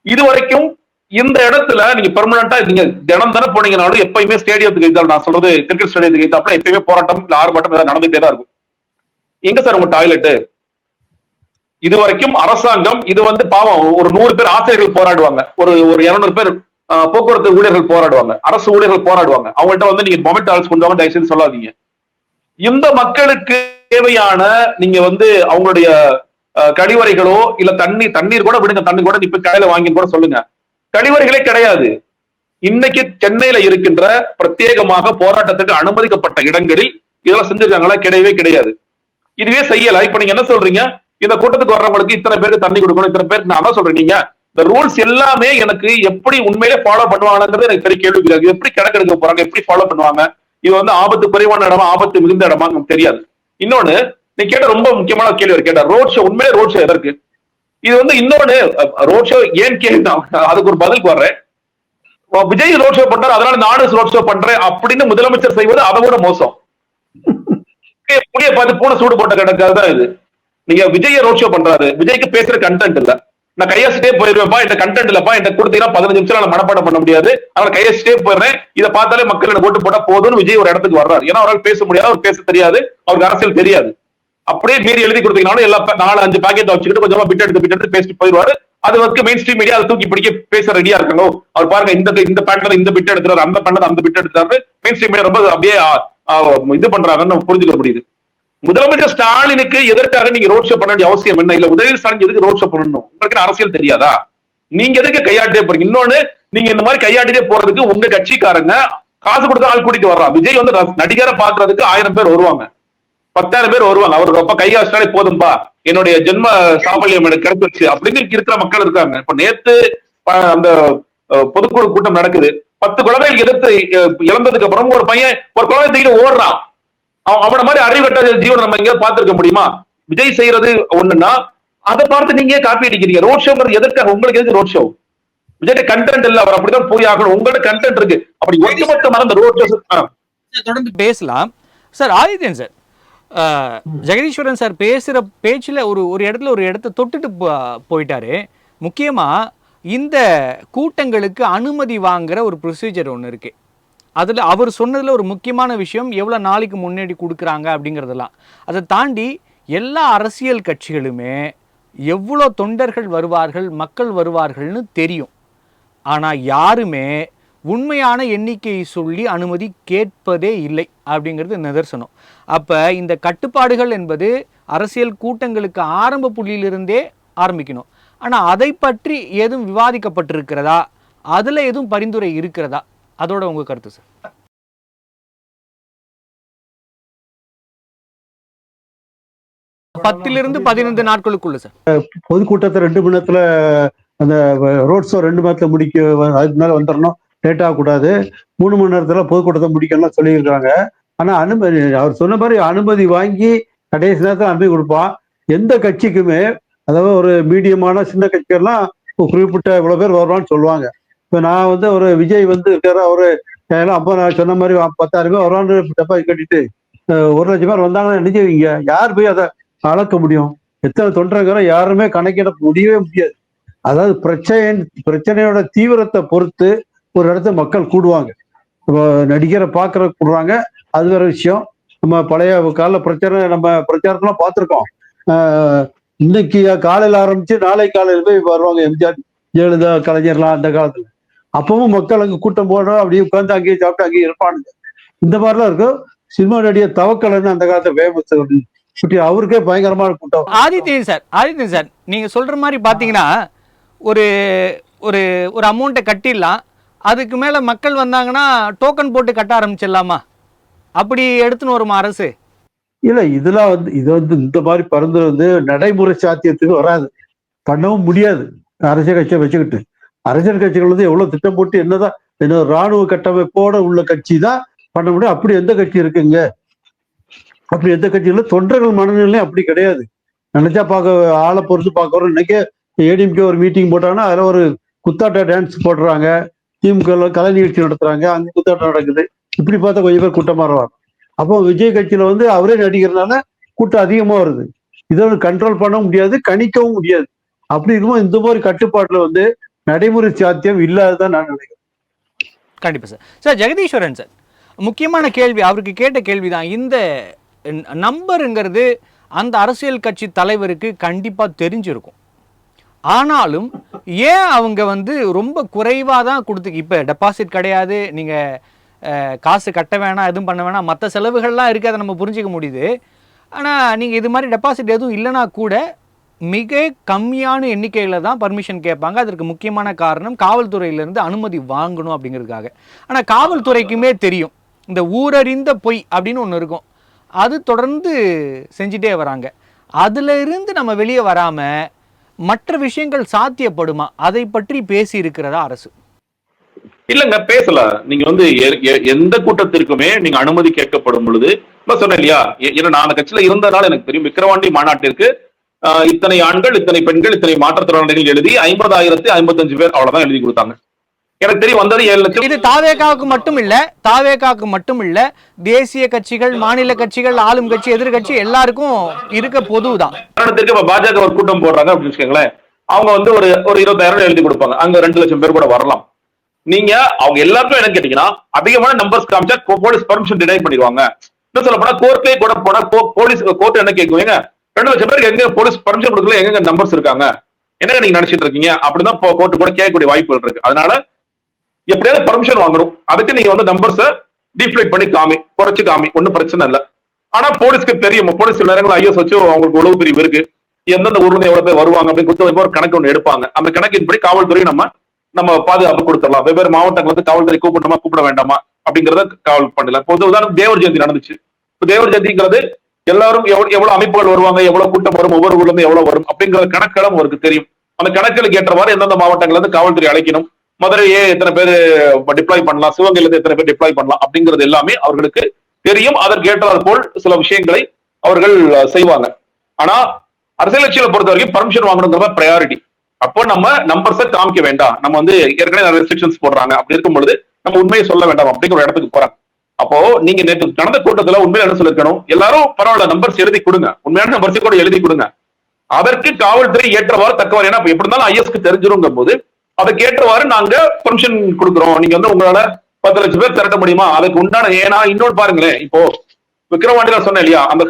இது வரைக்கும் இந்த இடத்துல நீங்க பெர்மனண்டா நீங்க தினம் தானே போனீங்கனாலும் எப்பயுமே ஸ்டேடியத்துக்கு எதிர்த்தாலும், நான் சொல்றது கிரிக்கெட் ஸ்டேடியத்துக்கு எதிர்த்தாப்புல எப்பயுமே போராட்டம் இல்ல ஆர்ப்பாட்டம் ஏதாவது நடந்துட்டே தான் இருக்கும். எங்க சார் உங்க டாய்லெட்? இது வரைக்கும் அரசாங்கம் இது பாவம் ஒரு 100 பேர் ஆசிரியர்கள் போராடுவாங்க, ஒரு 200 பேர் போக்குவரத்து ஊழியர்கள் போராடுவாங்க, அரசு ஊழியர்கள் போராடுவாங்க. அவங்கள்ட்ட நீங்க மொமெண்ட் ஆல்ஸ் கொண்டு வாங்க தயவுசெய்து சொல்லாதீங்க. இந்த மக்களுக்கு தேவையான நீங்க அவங்களுடைய கழிவறைகளோ இல்ல தண்ணீர் கூட விடுங்க, தண்ணி கூட இப்ப கடையில வாங்கி கூட சொல்லுங்க. கழிவறைகளே கிடையாது. இன்னைக்கு சென்னையில இருக்கின்ற பிரத்யேகமாக போராட்டத்துக்கு அனுமதிக்கப்பட்ட இடங்களில் இதெல்லாம் செஞ்சிருக்காங்களா? கிடையவே கிடையாது. இதுவே செய்யல. இப்ப நீங்க என்ன சொல்றீங்க? இந்த கூட்டத்துக்கு வர்றவங்களுக்கு இத்தனை பேருக்கு தண்ணி கொடுக்கணும், இத்தனை பேருக்கு நான் தான் சொல்றேன். நீங்க இந்த ரூல்ஸ் எல்லாமே எனக்கு எப்படி உண்மையிலே ஃபாலோ பண்ணுவாங்கிறது எனக்கு பெரிய கேள்வி இருக்கு. எப்படி கணக்கெடுக்க போறாங்க, எப்படி ஃபாலோ பண்ணுவாங்க? இது ஆபத்து குறைவான இடமா ஆபத்து மிகுந்த இடமா நமக்கு தெரியாது. இன்னொன்னு நீ கேட்ட ரொம்ப முக்கியமான கேள்வி கேட்ட, ரோட் ஷோ. உண்மையிலே ரோட் ஷோ எதற்கு? இது இன்னொன்னு ரோட் ஷோ ஏன் கேள்வி, அதுக்கு ஒரு பதிலுக்கு வர்றேன். விஜய் ரோட் ஷோ பண்றாரு, அதனால நானும் ரோட் ஷோ பண்றேன் அப்படின்னு முதலமைச்சர் செய்வது அதை விட மோசம். புளிய பார்த்து பூனை சூடு போட்ட கிடக்காதுதான் இது. நீங்க விஜய் ரோட் ஷோ பண்றாரு, விஜய்க்கு பேசுற கண்டென்ட் இல்ல. நான் கையசிட்டே போயிருவேன்ப்பா, இந்த கண்டென்ட் இல்லப்பா, என்கிட்ட கொடுத்தீங்கன்னா 15 நிமிஷம் நான் மனப்பாடம் பண்ண முடியாது, அவரை கையசிட்டே போயிடுறேன், இதை பார்த்தாலே மக்கள் என்ன ஓட்டு போட்டா போதும்னு விஜய் ஒரு இடத்துக்கு வர்றாரு. ஏன்னா அவரால் பேச முடியாது, அவர் பேச தெரியாது, அவருக்கு அரசியல் தெரியாது. அப்படியே மீறி எழுதி கொடுத்தீங்கன்னாலும் எல்லா 4-5 பாக்கெட் வச்சுக்கிட்டு கொஞ்சமா பிட் எடுத்து பேசிட்டு போயிடுவாரு. அது மெயின் ஸ்ட்ரீம் மீடியா அதை தூக்கி பிடிக்க பேச ரெடியா இருக்காங்க. அவர் பாருங்க இந்த பேண்ட்ல இந்த பிட் எடுத்துறாரு, அந்த பேண்ட்ல அந்த பிட் எடுத்துறாரு. மெயின் ஸ்ட்ரீம் மீடியா ரொம்ப அப்படியே இது பண்றாங்கன்னு புரிஞ்சுக்க முடியுது. முதலமைச்சர் ஸ்டாலினுக்கு எதற்காக நீங்க ரோட் ஷோ பண்ண வேண்டிய அவசியம் என்ன? இல்ல உதயநிதி ஸ்டாலின் எதுக்கு ரோட் ஷோ பண்ணணும்? உங்களுக்கு அரசியல் தெரியாதா? நீங்க எதுக்கு கையாட்டே போறீங்க? இன்னொன்னு, நீங்க இந்த மாதிரி கையாட்டிட்டே போறதுக்கு உங்க கட்சிக்காரங்க காசு கொடுத்து ஆள் கூட்டிட்டு வர்றான். விஜய் நடிகரை பாக்குறதுக்கு 1000 பேர் வருவாங்க, 10,000 பேர் வருவாங்க. அவருக்கு அப்ப கையாசினாலே போதும்பா, என்னுடைய ஜென்ம சாபல்யம் எனக்கு கிடைச்சிருச்சு அப்படின்னு இருக்கிற மக்கள் இருக்காங்க. இப்ப நேத்து அந்த பொதுக்குழு கூட்டம் நடக்குது. 10 குழந்தைகளுக்கு எதிர்த்து இழந்ததுக்கு அப்புறம் ஒரு பையன் ஒரு குழந்தை தூக்கிட்டு ஓடுறான். அவன மாதிரி அறிவட்ட ஜீவன் நம்ம எங்கேயாவது பார்த்திருக்க முடியுமா? விஜய் செய்யறது ஒண்ணுன்னா அதை பார்த்து நீங்க காப்பி அடிக்கிறீங்க. ரோட் ஷோங்கிறது எதற்காக? உங்களுக்கு எதுக்கு ரோட் ஷோ? விஜய் கண்டென்ட் இல்ல, அவர் அப்படிதான் போய் ஆகணும். உங்களோட கண்டென்ட் இருக்கு. அப்படி ஒட்டுமொத்தமான அந்த ரோட் ஷோ தொடர்ந்து பேசலாம் sir. Adityan sir, Jagadeeswaran sir பேசுற பேச்சுல ஒரு இடத்த தொட்டுட்டு போயிட்டாரு. முக்கியமா இந்த கூட்டங்களுக்கு அனுமதி வாங்குற ஒரு ப்ரொசீஜர் ஒன்று இருக்கு. அதில் அவர் சொன்னதில் ஒரு முக்கியமான விஷயம் எவ்வளோ நாளைக்கு முன்னாடி கொடுக்குறாங்க அப்படிங்கிறதெல்லாம். அதை தாண்டி எல்லா அரசியல் கட்சிகளுமே எவ்வளோ தொண்டர்கள் வருவார்கள், மக்கள் வருவார்கள்னு தெரியும். ஆனால் யாருமே உண்மையான எண்ணிக்கையை சொல்லி அனுமதி கேட்பதே இல்லை அப்படிங்கிறது நிதர்சனம். அப்போ இந்த கட்டுப்பாடுகள் என்பது அரசியல் கூட்டங்களுக்கு ஆரம்ப புள்ளியிலிருந்தே ஆரம்பிக்கணும். ஆனால் அதை பற்றி எதுவும் விவாதிக்கப்பட்டிருக்கிறதா, அதில் எதுவும் பரிந்துரை இருக்கிறதா? அதோட உங்க கருத்து சார். பத்திலிருந்து 15 நாட்களுக்குள்ள சார். பொதுக்கூட்டத்தை 2 மணி நேரத்துல அந்த ரோட் ஷோ 2 மணி நேரத்துல முடிக்க, அதுக்கு மேல வந்துடணும், லேட் ஆகக்கூடாது, 3 மணி நேரத்துல பொதுக்கூட்டத்தை முடிக்கணும்லாம் சொல்லியிருக்காங்க. ஆனா அனுமதி, அவர் சொன்ன மாதிரி அனுமதி வாங்கி கடைசி நேரத்தில் அனுமதி கொடுப்பான். எந்த கட்சிக்குமே, அதாவது ஒரு மீடியமான சின்ன கட்சிகள்லாம் குறிப்பிட்ட இவ்வளவு பேர் வருவான்னு சொல்லுவாங்க. இப்ப நான் ஒரு விஜய் இருக்காரு, அவரு அப்போ நான் சொன்ன மாதிரி 10,000 பேர் வருவான்னு டெபாசிட் கட்டிட்டு 1,00,000 பேர் வந்தாங்கன்னா நினைச்சுவீங்க, யார் போய் அதை அளக்க முடியும்? எத்தனை தொண்டர்கிற யாருமே கணக்கிட முடியவே முடியாது. அதாவது பிரச்சனையோட தீவிரத்தை பொறுத்து ஒரு இடத்துல மக்கள் கூடுவாங்க. இப்போ நடிகரை பார்க்கற கூடுறாங்க, அது வேற விஷயம். நம்ம பழைய கால நம்ம பிரச்சாரத்தெல்லாம் பார்த்துருக்கோம். இன்னைக்கு காலையில் ஆரம்பிச்சு நாளை காலையில் போய் வருவாங்க. எம்ஜிஆர், ஜெயலலிதா, கலைஞர்லாம் அந்த காலத்துல. அப்பவும் மக்கள் அங்கே கூட்டம் போடுறோம், அப்படியே உட்காந்து அங்கேயே சாப்பிட்டு அங்கேயே இருப்பானுங்க. இந்த மாதிரிலாம் இருக்கும். சினிமா நடிகர் தவக்கலன்னு அந்த காலத்துல ஃபேமஸ், அவருக்கே பயங்கரமான கூட்டம். ஆதித்யன் சார், நீங்க சொல்ற மாதிரி பாத்தீங்கன்னா ஒரு ஒரு ஒரு அமௌண்ட்டை கட்டிடலாம், அதுக்கு மேல மக்கள் வந்தாங்கன்னா டோக்கன் போட்டு கட்ட ஆரம்பிச்சிடலாமா? அப்படி எடுத்துன்னு வருமா அரசு? இல்ல, இதெல்லாம் இது இந்த மாதிரி பரிந்துரை நடைமுறை சாத்தியத்துக்கு வராது, பண்ணவும் முடியாது. அரசியல் கட்சியை வச்சுக்கிட்டு அரசியல் கட்சிகள் எவ்வளவு திட்டம் போட்டு என்னதான் ராணுவ கட்டமைப்போட உள்ள கட்சி தான் பண்ண முடியும். அப்படி எந்த கட்சி இருக்குங்க? அப்படி எந்த கட்சியில தொண்டர்கள் மனநிலை அப்படி கிடையாது. நினைச்சா பார்க்க ஆளை பொறுத்து பார்க்கறோம். இன்னைக்கு ஏடிஎம்கே ஒரு மீட்டிங் போட்டாங்கன்னா அதுல ஒரு குத்தாட்ட டான்ஸ் போடுறாங்க, திமுக கலை நிகழ்ச்சி நடத்துறாங்க, அங்க குத்தாட்டம் நடக்குது. இப்படி பார்த்தா கொஞ்சம் பேர் கூட்டமா வருவாங்க. அப்போ விஜய் கட்சியில வந்து அவரே நடிக்கிறதுனால கூட்டம் அதிகமா வருது. இதை கண்ட்ரோல் பண்ண முடியாது, கணிக்கவும் முடியாது. அப்படி இருக்கும்போது இந்த மாதிரி கட்டுப்பாட்டுல வந்து நடைமுறை சாத்தியம் இல்லாததான் நான் நினைக்கிறேன். கண்டிப்பா சார். சார் ஜெகதீஸ்வரன் சார், முக்கியமான கேள்வி அவருக்கு கேட்ட கேள்விதான். இந்த நம்பருங்கிறது அந்த அரசியல் கட்சி தலைவருக்கு கண்டிப்பா தெரிஞ்சிருக்கும். ஆனாலும் ஏன் அவங்க வந்து ரொம்ப குறைவாக தான் கொடுத்து, இப்போ டெபாசிட் கிடையாது, நீங்கள் காசு கட்ட வேணாம், எதுவும் பண்ண வேணாம், மற்ற செலவுகள்லாம் இருக்குது, அதை நம்ம புரிஞ்சிக்க முடியுது. ஆனால் நீங்கள் இது மாதிரி டெபாசிட் எதுவும் இல்லைனா கூட மிக கம்மியான எண்ணிக்கையில் தான் பர்மிஷன் கேட்பாங்க. அதற்கு முக்கியமான காரணம் காவல்துறையிலேருந்து அனுமதி வாங்கணும் அப்படிங்கிறதுக்காக. ஆனால் காவல்துறைக்குமே தெரியும் இந்த ஊரறிந்த பொய் அப்படின்னு ஒன்று இருக்கும், அது தொடர்ந்து செஞ்சிட்டே வராங்க. அதில் இருந்து நம்ம வெளியே வராமல் மற்ற விஷயங்கள் சாத்தியப்படுமா? அதை பற்றி பேசி இருக்கிறதா அரசு? இல்லங்க, பேசல. நீங்க வந்து எந்த கூட்டத்திற்குமே நீங்க அனுமதி கேட்கப்படும் பொழுது சொன்னேன் இல்லையா, ஏன்னா நான் அந்த கட்சியில இருந்தனால எனக்கு தெரியும். விக்கிரவாண்டி மாநாட்டிற்கு இத்தனை ஆண்கள், இத்தனை பெண்கள், இத்தனை மாற்றுத்திறனாளிகள் எழுதி 50,055 பேர் அவ்வளவுதான் எழுதி கொடுத்தாங்க. எனக்கு தெரியும் வந்தது 7 லட்சம். இது தாவேகாவுக்கு மட்டும் இல்ல, தேசிய கட்சிகள், மாநில கட்சிகள், ஆளும் கட்சி, எதிர்கட்சி எல்லாருக்கும் இருக்க பொதுதான். பாஜக ஒரு கூட்டம் போடுறாங்க அப்படின்னு வச்சுக்கோங்களேன், அவங்க வந்து ஒரு 20,000 எழுதி கொடுப்பாங்க. அங்க 2 லட்சம் பேர் கூட வரலாம். நீங்க அவங்க எல்லாருக்கும் என்ன கேட்டீங்கன்னா அதிகமான நம்பர்ஸ் காமிச்சா போலீஸ் பர்மிஷன் டினை பண்ணிடுவாங்க. என்ன சொல்ல போனா கோர்ட்லயே கூட போனா போலீஸ் கோர்ட் என்ன கேட்குவீங்க, 2 லட்சம் பேருக்கு எங்க போலீஸ் பர்மிஷன் கொடுக்கல, எங்க நம்பர்ஸ் இருக்காங்க, என்னங்க நீங்க நினைச்சிட்டு இருக்கீங்க அப்படிதான் கோர்ட்டு கூட கேட்கக்கூடிய வாய்ப்புகள் இருக்கு. அதனால எப்படியாவது பர்மிஷன் வாங்கணும். அதுக்கு நீங்க வந்து நம்பர்ஸை டீப்ளைட் பண்ணி காமி, குறைச்சு காமி, ஒன்னும் பிரச்சனை இல்லை. ஆனா போலீஸ்க்கு தெரியும், போலீஸ் நேரங்கள் ஐஎஸ் வச்சு அவங்களுக்கு உளவு பிரிவு இருக்கு, எந்தெந்த ஊர்ல எவ்வளவு பேர் வருவாங்க அப்படின்னு கொடுத்து ஒரு கணக்கு ஒன்று எடுப்பாங்க. அந்த கணக்கின்படி காவல்துறை நம்ம பாதுகாப்பு கொடுத்துடலாம். வெவ்வேறு மாவட்டங்கள் வந்து காவல்துறை கூப்பிட வேண்டாமா அப்படிங்கறத காவல் பண்ணல. இப்போ உதாரணம் தேவர் ஜெயந்தி நடந்துச்சு. இப்போ தேவர் ஜெயந்திங்கிறது எல்லாரும் எவ்வளவு அமைப்புகள் வருவாங்க, எவ்வளவு கூட்டம் வரும், ஒவ்வொரு ஊர்ல இருந்து எவ்வளவு வரும் அப்படிங்கிற கணக்கெல்லாம் அவருக்கு தெரியும். அந்த கணக்குகளுக்கு ஏற்றவாறு எந்தெந்த மாவட்டங்கள்ல இருந்து காவல்துறை அழைக்கணும், மதுரையே எத்தனை பேர் டிப்ளாய் பண்ணலாம், சிவகங்கையில இருந்து எத்தனை பேர் டிப்ளாய் பண்ணலாம் அப்படிங்கிறது எல்லாமே அவர்களுக்கு தெரியும். அதற்கு ஏற்றாற் போல் சில விஷயங்களை அவர்கள் செய்வாங்க. ஆனா அரசியல் கட்சிகளை பொறுத்த வரைக்கும் பர்மிஷன் வாங்கணுங்கிற ப்ரையாரிட்டி. அப்போ நம்ம நம்பர்ஸை காமிக்க வேண்டாம், நம்ம வந்து ஏற்கனவே ரெஸ்ட்ரிக்ஷன்ஸ் போடுறாங்க, அப்படி இருக்கும் பொழுது நம்ம உண்மையை சொல்ல வேண்டாம் அப்படிங்கிற ஒரு இடத்துக்கு போறாங்க. அப்போ நீங்க நேற்று நடந்த கூட்டத்துல உண்மையில என்ன சொல்லிருக்கணும், எல்லாரும் பரவாயில்ல நம்பர்ஸ் எழுதி கொடுங்க, உண்மையான நம்பர்ஸ் கூட எழுதி கொடுங்க. அதற்கு காவல்துறை ஏற்றவாறு தக்கவாறு, ஏன்னா எப்படி இருந்தாலும் ஐஎஸ்க்கு தெரிஞ்சிருங்கும் போது அதுக்கு ஏற்றவாறு நாங்க பெர்மிஷன் கொடுக்குறோம். நீங்க வந்து உங்களால 10 லட்சம் பேர் திரட்ட முடியுமா, அதுக்கு உண்டான. ஏன்னா இன்னொரு பாருங்களேன், இப்போ விக்கிரவாண்டியில சொன்னேன் இல்லையா, அந்த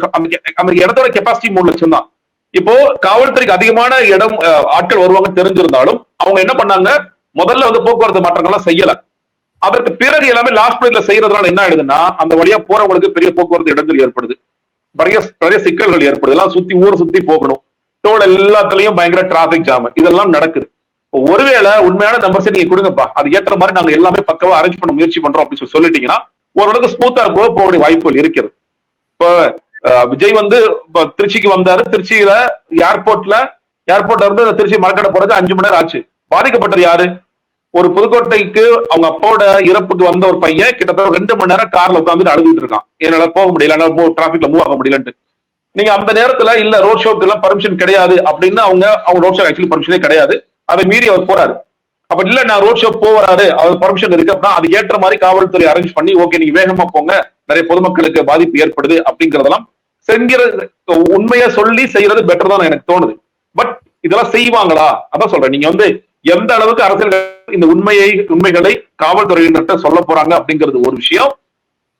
இடத்தோட கெப்பாசிட்டி 3 லட்சம் தான். இப்போ காவல்துறைக்கு அதிகமான இடம் ஆட்கள் வருவாங்க தெரிஞ்சிருந்தாலும் அவங்க என்ன பண்ணாங்க, முதல்ல வந்து போக்குவரத்து மாற்றங்கள்லாம் செய்யல. அதற்கு பிறகு எல்லாமே லாஸ்ட் மினிட்ல செய்யறதுனால என்ன ஆயிடுதுன்னா அந்த வழியா போறவங்களுக்கு பெரிய போக்குவரத்து இடங்கள் ஏற்படுது, நிறைய சிக்கல்கள் ஏற்படுது. எல்லாம் சுத்தி ஊர் சுத்தி போகணும், டோல் எல்லாத்துலயும் பயங்கர டிராபிக் ஜாம், இதெல்லாம் நடக்குது. ஒருவேளை உண்மையான நம்பர்ஸ் நீங்க கொடுங்கப்பா, அது ஏற்ற மாதிரி நாங்க எல்லாமே பக்கவா அரேஞ்ச் பண்ண முயற்சி பண்றோம் அப்படின்னு சொல்லிட்டீங்கன்னா ஓரளவுக்கு ஸ்மூத்தா போகக்கூடிய வாய்ப்புகள் இருக்கிறது. இப்போ விஜய் வந்து திருச்சிக்கு வந்தாரு, திருச்சியில ஏர்போர்ட்ல இருந்து திருச்சி மரக்கடை போறது 5 மணி நேரம் ஆச்சு. பாதிக்கப்பட்டது யாரு? ஒரு புதுக்கோட்டைக்கு அவங்க அப்பாவோட இறப்புக்கு வந்த ஒரு பையன் கிட்டத்தட்ட 2 மணி நேரம் கார்ல உட்காந்து அழுதுட்டு இருக்கான், என்னால போக முடியல, டிராபிக்ல மூவ் ஆக முடியலன்ட்டு. நீங்க அந்த நேரத்துல இல்ல ரோட் ஷோக்கு எல்லாம் பர்மிஷன் கிடையாது அப்படின்னு அவங்க ரோட் ஷோ ஆக்சுவலி பர்மிஷனே கிடையாது, அதை மீறி அவர் போறாரு. அப்ப இல்ல நான் ரோட் ஷோ போறாரு, அவர் பர்மிஷன் இருக்கு அப்படின்னா அது ஏற்ற மாதிரி காவல்துறை அரேஞ்ச் பண்ணி ஓகே நீங்க வேகமா போங்க, நிறைய பொதுமக்களுக்கு பாதிப்பு ஏற்படுது அப்படிங்கறதெல்லாம் செஞ்சிற உண்மையா சொல்லி செய்யறது பெட்டர் தான் எனக்கு தோணுது. பட் இதெல்லாம் செய்வாங்களா, அதான் சொல்றேன். நீங்க வந்து எந்த அளவுக்கு அரசியல் இந்த உண்மைகளை காவல்துறையினர்கிட்ட சொல்ல போறாங்க அப்படிங்கிறது ஒரு விஷயம்.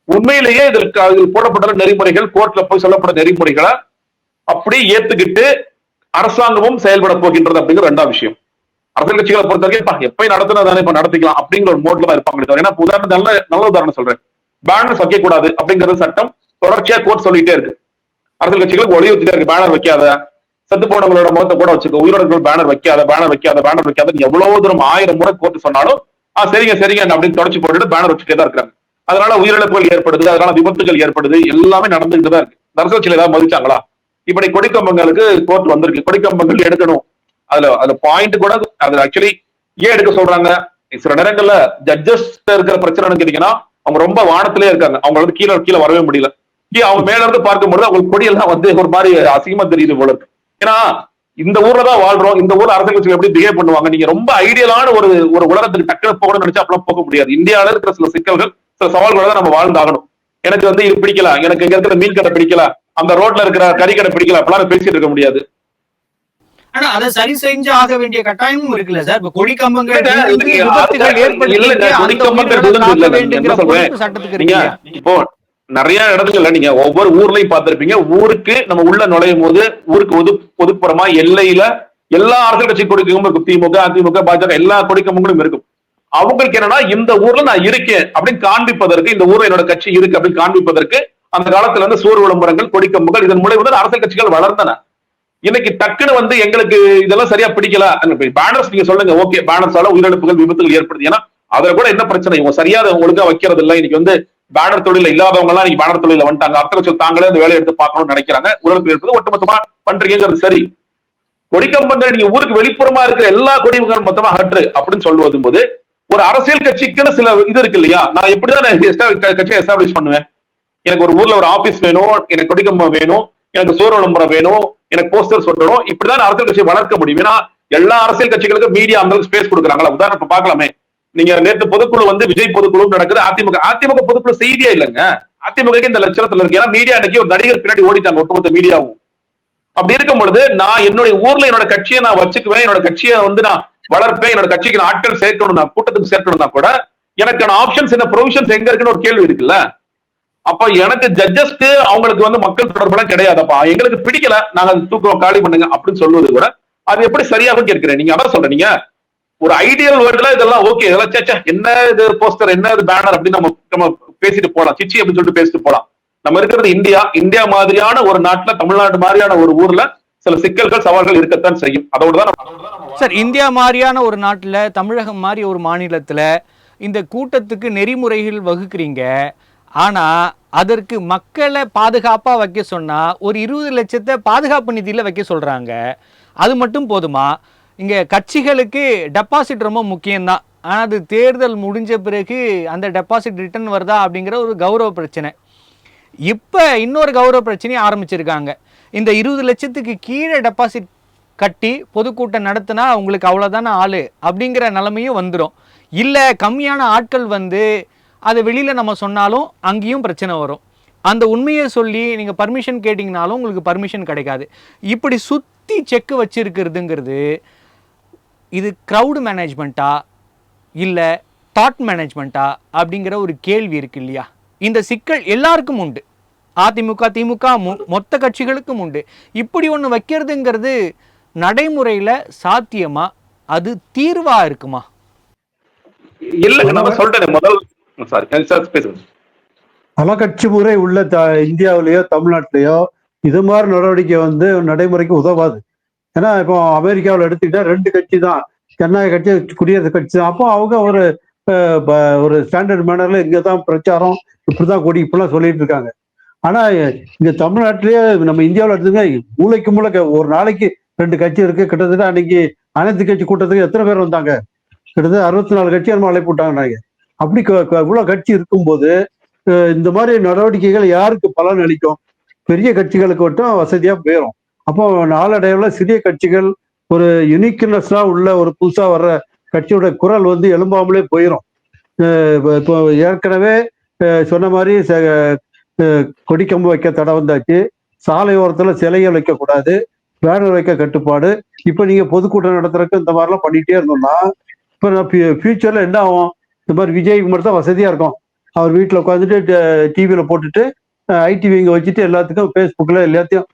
உண்மையிலேயே இதில் போடப்பட்ட நெறிமுறைகள், கோர்ட்ல போய் சொல்லப்பட்ட நெறிமுறைகளை அப்படி ஏத்துக்கிட்டு அரசாங்கமும் செயல்பட போகின்றது அப்படிங்கிற 2வது விஷயம். அரசியல் கட்சிகளை பொறுத்த வரைக்கும் எப்பயும் நடத்தினதானே இப்ப நடத்திக்கலாம் அப்படிங்கிற ஒரு மோட்ல தான் இருப்பாங்க. ஏன்னா உதாரணம் நல்ல உதாரணம் சொல்றேன், பேனர் வைக்கக்கூடாது அப்படிங்கிறது சட்டம் தொடர்ச்சியா கோர்ட் சொல்லிட்டே இருக்கு. அரசியல் கட்சிகளுக்கு வலியுறுத்திட்டே இருக்கு, பேனர் வைக்காத, செத்து போனவங்களோட முகத்தை கூட வச்சுக்கோ, உயிரோட பேனர் வைக்காத எவ்வளவு தூரம் 1000 முறை கோர்ட் சொன்னாலும் சரிங்க அப்படின்னு தொடச்சு போட்டுட்டு பேனர் வச்சுட்டே தான் இருக்காங்க. அதனால உயிரிழப்புகள் ஏற்படுது, அதனால விபத்துகள் ஏற்படுது, எல்லாமே நடந்துகிட்டு தான் இருக்கு. அரசியல் கட்சியில ஏதாவது மதிச்சாங்களா? இப்படி கொடிக்கம்பங்களுக்கு கோர்ட் வந்திருக்கு, கொடிக்கம்பங்கள் எடுக்கணும். அதுல பாயிண்ட் கூட அது ஆக்சுவலி ஏன் எடுக்க சொல்றாங்க, சில நேரங்கள்ல ஜட்ஜஸ் இருக்கிற பிரச்சனை கேட்டீங்கன்னா அவங்க ரொம்ப வானத்திலே இருக்காங்க, அவங்க வந்து கீழே கீழே வரவே முடியல. அவங்க மேல இருந்து பார்க்கும்போது அவங்களுக்கு கொடியெல்லாம் வந்து ஒரு மாதிரி அசிங்கமா தெரியுது போல இருக்கு. ஏன்னா இந்த ஊர்ல தான் வாழ்றோம், இந்த ஊர்ல அரசியல் கட்சிகள் எப்படி பிஹேவ் பண்ணுவாங்க, நீங்க ரொம்ப ஐடியலான ஒரு ஒரு உலகத்துக்கு டக்குனு போகணும்னு நினைச்சா அப்பெல்லாம் போக முடியாது. இந்தியாவில இருக்கிற சில சிக்கல்கள், சில சவால்களை தான் நம்ம வாழ்ந்தாகணும். எனக்கு வந்து இது பிடிக்கல, எனக்கு இங்க இருக்கிற மீன் கடை பிடிக்கல, அந்த ரோட்ல இருக்கிற கறி கடை பிடிக்கல, அப்பெல்லாம் பேசிட்டு இருக்க முடியாது. ஆனா அதை சரி செஞ்சு ஆக வேண்டிய கட்டாயமும் இருக்குல்ல சார். இப்ப கொடி கம்பங்கள் சட்டத்துக்கு இப்போ நிறைய இடங்கள்ல நீங்க ஒவ்வொரு ஊர்லயும் பார்த்திருப்பீங்க, ஊருக்கு நம்ம உள்ள நுழையும் போது ஊருக்கு ஒதுக்குப்புறமா எல்லையில எல்லா அரசியல் கட்சி கொடிக்கம்பும் இருக்கும். திமுக, அதிமுக, பாஜக எல்லா கொடிக்கம்பங்களும் இருக்கும். அவங்களுக்கு என்னன்னா இந்த ஊர்ல நான் இருக்கேன் அப்படின்னு காண்பிப்பதற்கு, இந்த ஊர்ல என்னோட கட்சி இருக்கு அப்படின்னு காண்பிப்பதற்கு அந்த காலத்துல இருந்து சூர் விளம்பரங்கள், கொடிக்கம்புகள், இதன் மூலம் வந்து அரசியல் கட்சிகள் வளர்ந்தன. இன்னைக்கு டக்குன்னு வந்து எங்களுக்கு இதெல்லாம் சரியா பிடிக்கல, பேனர்ஸ் நீங்க சொல்லுங்க, ஓகே பேனர்ஸால உயிரிழப்புகள், விபத்துகள் ஏற்படுது. ஏன்னா அதுல கூட என்ன பிரச்சனை, இவங்க சரியா ஒழுங்கா வைக்கிறது இல்ல. இன்னைக்கு வந்து பேனர் தொழில இல்லாதவங்க எல்லாம் இன்னைக்கு பேனர் தொழில வந்துட்டாங்க. அரசியல் கட்சிகள் தாங்களே அந்த வேலையை எடுத்து பார்க்கணும்னு நினைக்கிறாங்க. உயிரிழப்பு எடுப்பது ஒட்டுமொத்தமா பண்றீங்கிறது சரி. கொடிக்கம்பங்கள் நீங்க ஊருக்கு வெளிப்புறமா இருக்கிற எல்லா கொடிகளும் மொத்தமா அகற்று அப்படின்னு சொல்லுவது போது, ஒரு அரசியல் கட்சிக்குன்னு சில இது இருக்கு இல்லையா, நான் எப்படிதான் கட்சியை எஸ்டாப்ளிஷ் பண்ணுவேன்? எனக்கு ஒரு ஊர்ல ஒரு ஆபீஸ் வேணும், எனக்கு கொடிக்கம்பம் வேணும், எனக்கு சூர விளம்பரம் வேணும், எனக்கு போஸ்டர் சொல்லணும், இப்படிதான் அரசியல் கட்சியை வளர்க்க முடியும். ஏன்னா எல்லா அரசியல் கட்சிகளுக்கும் மீடியா அந்த ஸ்பேஸ் கொடுக்குறாங்களா? உதாரணம் பார்க்கலாமே, நீங்க நேற்று பொதுக்குழு வந்து விஜய் பொதுக்குழு நடக்குது, அதிமுக பொதுக்குழு செய்தியா இல்லைங்க. அதிமுக இந்த லட்சணத்துல இருக்கு. ஏன்னா மீடியா அன்னைக்கு ஒரு நடிகர் பின்னாடி ஓடிட்டாங்க, ஒட்டுமொத்த மீடியாவும். அப்படி இருக்கும் பொழுது நான் என்னுடைய ஊர்ல என்னோட கட்சியை நான் வச்சுக்குவேன், என்னோட கட்சியை வந்து நான் வளர்ப்பேன், என்னோட கட்சிக்கு நான் ஆட்கள் சேர்க்கணும், நான் கூட்டத்துக்கு சேர்க்கணும்னா கூட எனக்கான ஆப்ஷன்ஸ் என்ன, ப்ரொவிஷன்ஸ் எங்க இருக்குன்னு ஒரு கேள்வி இருக்குல்ல. அப்ப எனக்கு ஜட்ஜஸ்க்கு அவங்களுக்கு வந்து மக்கள் தொடர்புலாம் கிடையாதுப்பா, எங்களுக்கு பிடிக்கல, நாங்க தூக்கம் காலி பண்ணுங்க அப்படின்னு சொல்லுவது கூட அது எப்படி சரியாக கேட்கிறேன். நீங்க அதான் சொல்றீங்க, ஒரு ஐடியல் வேர்ல்ட்ல இதெல்லாம் ஓகே, இதெல்லாம் சேச்சா என்ன இது போஸ்டர், என்ன இது பேனர் அப்படின்னு நம்ம பேசிட்டு போலாம், சிச்சி அப்படின்னு சொல்லிட்டு பேசிட்டு போலாம். நம்ம இருக்கிறது இந்தியா மாதிரியான ஒரு நாட்டுல, தமிழ்நாடு மாதிரியான ஒரு ஊர்ல சில சிக்கல்கள், சவால்கள் இருக்கத்தான் செய்யும். அதோடதான் சார், இந்தியா மாதிரியான ஒரு நாட்டுல, தமிழகம் மாதிரி ஒரு மாநிலத்துல இந்த கூட்டத்துக்கு நெறிமுறைகள் வகுக்கிறீங்க. ஆனா அதற்கு மக்களை பாதுகாப்பா வைக்க சொன்னா ஒரு 20 லட்சத்தை பாதுகாப்பு நிதியில வைக்க சொல்றாங்க. அது மட்டும் போதுமா? இங்க கட்சிகளுக்கு டெபாசிட் ரொம்ப முக்கியம்தான். ஆனால் அது தேர்தல் முடிஞ்ச பிறகு அந்த டெபாசிட் ரிட்டர்ன் வருதா அப்படிங்கிற ஒரு கௌரவ பிரச்சனை. இப்போ இன்னொரு கௌரவ பிரச்சனையை ஆரம்பிச்சிருக்காங்க. இந்த 20 லட்சத்துக்கு கீழே டெபாசிட் கட்டி பொதுக்கூட்டம் நடத்தினா அவங்களுக்கு அவ்வளோதானே ஆள் அப்படிங்கிற நிலைமையும் வந்துடும். இல்லை கம்மியான ஆட்கள் வந்து அதை வெளியில் நம்ம சொன்னாலும் அங்கேயும் பிரச்சனை வரும். அந்த உண்மையை சொல்லி நீங்கள் பர்மிஷன் கேட்டிங்கனாலும் உங்களுக்கு பர்மிஷன் கிடைக்காது. இப்படி சுற்றி செக்கு வச்சுருக்கிறதுங்கிறது இது க்ரௌடு மேனேஜ்மெண்ட்டா இல்லை தாட் மேனேஜ்மெண்ட்டா அப்படிங்கிற ஒரு கேள்வி இருக்கு இல்லையா? இந்த சிக்கல் எல்லாருக்கும் உண்டு, அதிமுக திமுக மொத்த கட்சிகளுக்கும் உண்டு. இப்படி ஒன்று வைக்கிறதுங்கிறது நடைமுறையில் சாத்தியமா? அது தீர்வா இருக்குமா? இல்லை, நம்ம சொல்றேன் முதல் பல கட்சி முறை உள்ள இந்தியாவிலேயோ தமிழ்நாட்டிலேயோ இது மாதிரி நடவடிக்கை வந்து நடைமுறைக்கு உதவாது. ஏன்னா இப்போ அமெரிக்காவில் எடுத்துக்கிட்டா 2 கட்சி தான், ஜனநாயக கட்சி, குடியரசு கட்சி தான். அப்போ அவங்க ஒரு ஸ்டாண்டர்ட் மேனர்ல இங்கே தான் பிரச்சாரம், இப்படிதான் கொடி இப்படிலாம் சொல்லிட்டு இருக்காங்க. ஆனா இங்க தமிழ்நாட்டிலேயே நம்ம இந்தியாவில் எடுத்துங்க, மூளைக்கு மூளை ஒரு நாளைக்கு 2 கட்சி இருக்கு. கிட்டத்தட்ட அன்னைக்கு அனைத்து கட்சி கூட்டத்துக்கு எத்தனை பேர் வந்தாங்க? கிட்டத்தட்ட 64 கட்சி நம்ம அழைப்பு விட்டாங்க. அப்படி இவ்வளவு கட்சி இருக்கும்போது இந்த மாதிரி நடவடிக்கைகள் யாருக்கு பலன் அளிக்கும்? பெரிய கட்சிகளுக்கு மட்டும் வசதியா போயிடும். அப்போ நாளடைவில் சிறிய கட்சிகள், ஒரு யுனிக்னஸ்ஸா உள்ள ஒரு புதுசா வர்ற கட்சியோட குரல் வந்து எழும்பாமலே போயிடும். இப்போ ஏற்கனவே சொன்ன மாதிரி கொடிக்கம்பு வைக்க தடை வந்தாச்சு, சாலை ஓரத்துல சிலைகள் வைக்கக்கூடாது, பேனர் வைக்க கட்டுப்பாடு. இப்போ நீங்க பொதுக்கூட்டம் நடத்துறதுக்கு இந்த மாதிரிலாம் பண்ணிட்டே இருந்தோம்னா இப்போ ஃபியூச்சர்ல என்ன ஆகும்? இந்த மாதிரி விஜய்க்கு மட்டும் தான் வசதியா இருக்கும். அவர் வீட்டில் உட்காந்துட்டு டிவியில போட்டுட்டு ஐடிவி இங்கே வச்சுட்டு எல்லாத்துக்கும் ஃபேஸ்புக்கில் எல்லாத்தையும்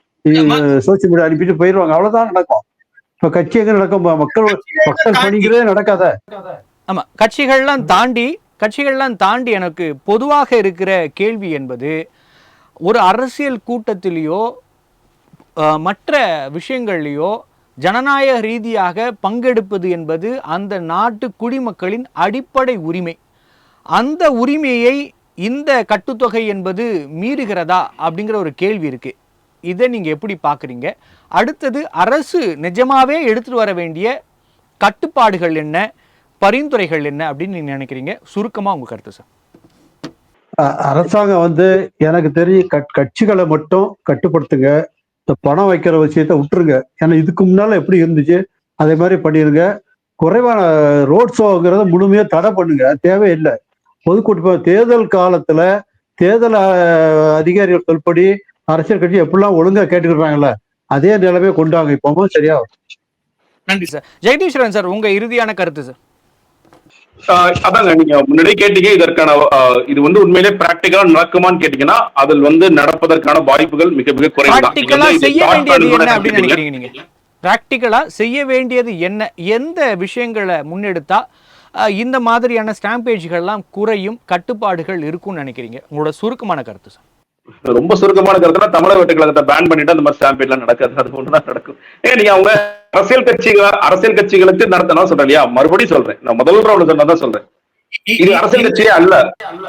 சோசியல் மீடியா அனுப்பிட்டு போயிடுவாங்க. அவ்வளோதான் நடக்கும். இப்போ கட்சி எங்கே நடக்கும்? மக்கள் பணிக்கிறதே நடக்காத. ஆமாம், கட்சிகள்லாம் தாண்டி எனக்கு பொதுவாக இருக்கிற கேள்வி என்பது, ஒரு அரசியல் கூட்டத்திலேயோ மற்ற விஷயங்கள்லையோ ஜனநாயக ரீதியாக பங்கெடுப்பது என்பது அந்த நாட்டு குடிமக்களின் அடிப்படை உரிமை. அந்த உரிமையை இந்த கட்டுத்தொகை என்பது மீறுகிறதா அப்படிங்கிற ஒரு கேள்வி இருக்கு. இதை நீங்க எப்படி பார்க்குறீங்க? அடுத்தது, அரசு நிஜமாவே எடுத்துட்டு வர வேண்டிய கட்டுப்பாடுகள் என்ன, பரிந்துரைகள் என்ன அப்படின்னு நீங்க நினைக்கிறீங்க? சுருக்கமா உங்க கருத்து சார். அரசாங்கம் வந்து எனக்கு தெரிஞ்சு கட்சிகளை மட்டும் கட்டுப்படுத்துங்க. இந்த பணம் வைக்கிற விஷயத்த விட்டுருங்க. ஏன்னா இதுக்கு முன்னால எப்படி இருந்துச்சு அதே மாதிரி பண்ணிருங்க. குறைவான ரோட் ஷோங்கிறத முழுமையா தடை பண்ணுங்க, தேவையில்லை. பொதுக்கூட்ட தேர்தல் காலத்துல தேர்தல் அதிகாரிகள் சொல்படி அரசியல் கட்சி எப்படிலாம் ஒழுங்கா கேட்டுக்கிறாங்கல்ல, அதே நிலைமை கொண்டாங்க. இப்பவும் சரியா? நன்றி சார். ஜெகதீஸ்வரன் சார், உங்க இறுதியான கருத்து சார். அதாங்க, நீங்க முன்னாடியே கேட்டீங்க இதற்கான இது வந்து உண்மையிலே பிராக்டிகலா நடக்குமான்னு கேட்டீங்கன்னா அதில் வந்து நடப்பதற்கான வாய்ப்புகள் மிக மிக பிராக்டிகலா செய்ய வேண்டியது என்ன அப்படின்னு குறைவு. நினைக்கிறீங்க நீங்க? பிராக்டிகலா செய்ய வேண்டியது என்ன, எந்த விஷயங்களை முன்னெடுத்தா இந்த மாதிரியான ஸ்டாம்பேஜ்கள்லாம் குறையும், கட்டுப்பாடுகள் இருக்கும்னு நினைக்கிறீங்க? உங்களோட சுருக்கமான கருத்து சார். ரொம்ப சுருக்கமான கருத்துனா தமிழக வெற்றி கழகத்தை பேன் பண்ணிட்டு அந்த மாதிரி ஸ்டாம்பேட் எல்லாம் நடக்காது. அது ஒண்ணுதான் நடக்கும். நீங்க அவங்க அரசியல் கட்சிகளுக்கு நடத்தணும் சொல்றேன் இல்லையா? மறுபடியும் சொல்றேன், நான் முதல் ரவுண்ட் சொன்னதான் சொல்றேன், இது அரசியல் கட்சியே அல்ல.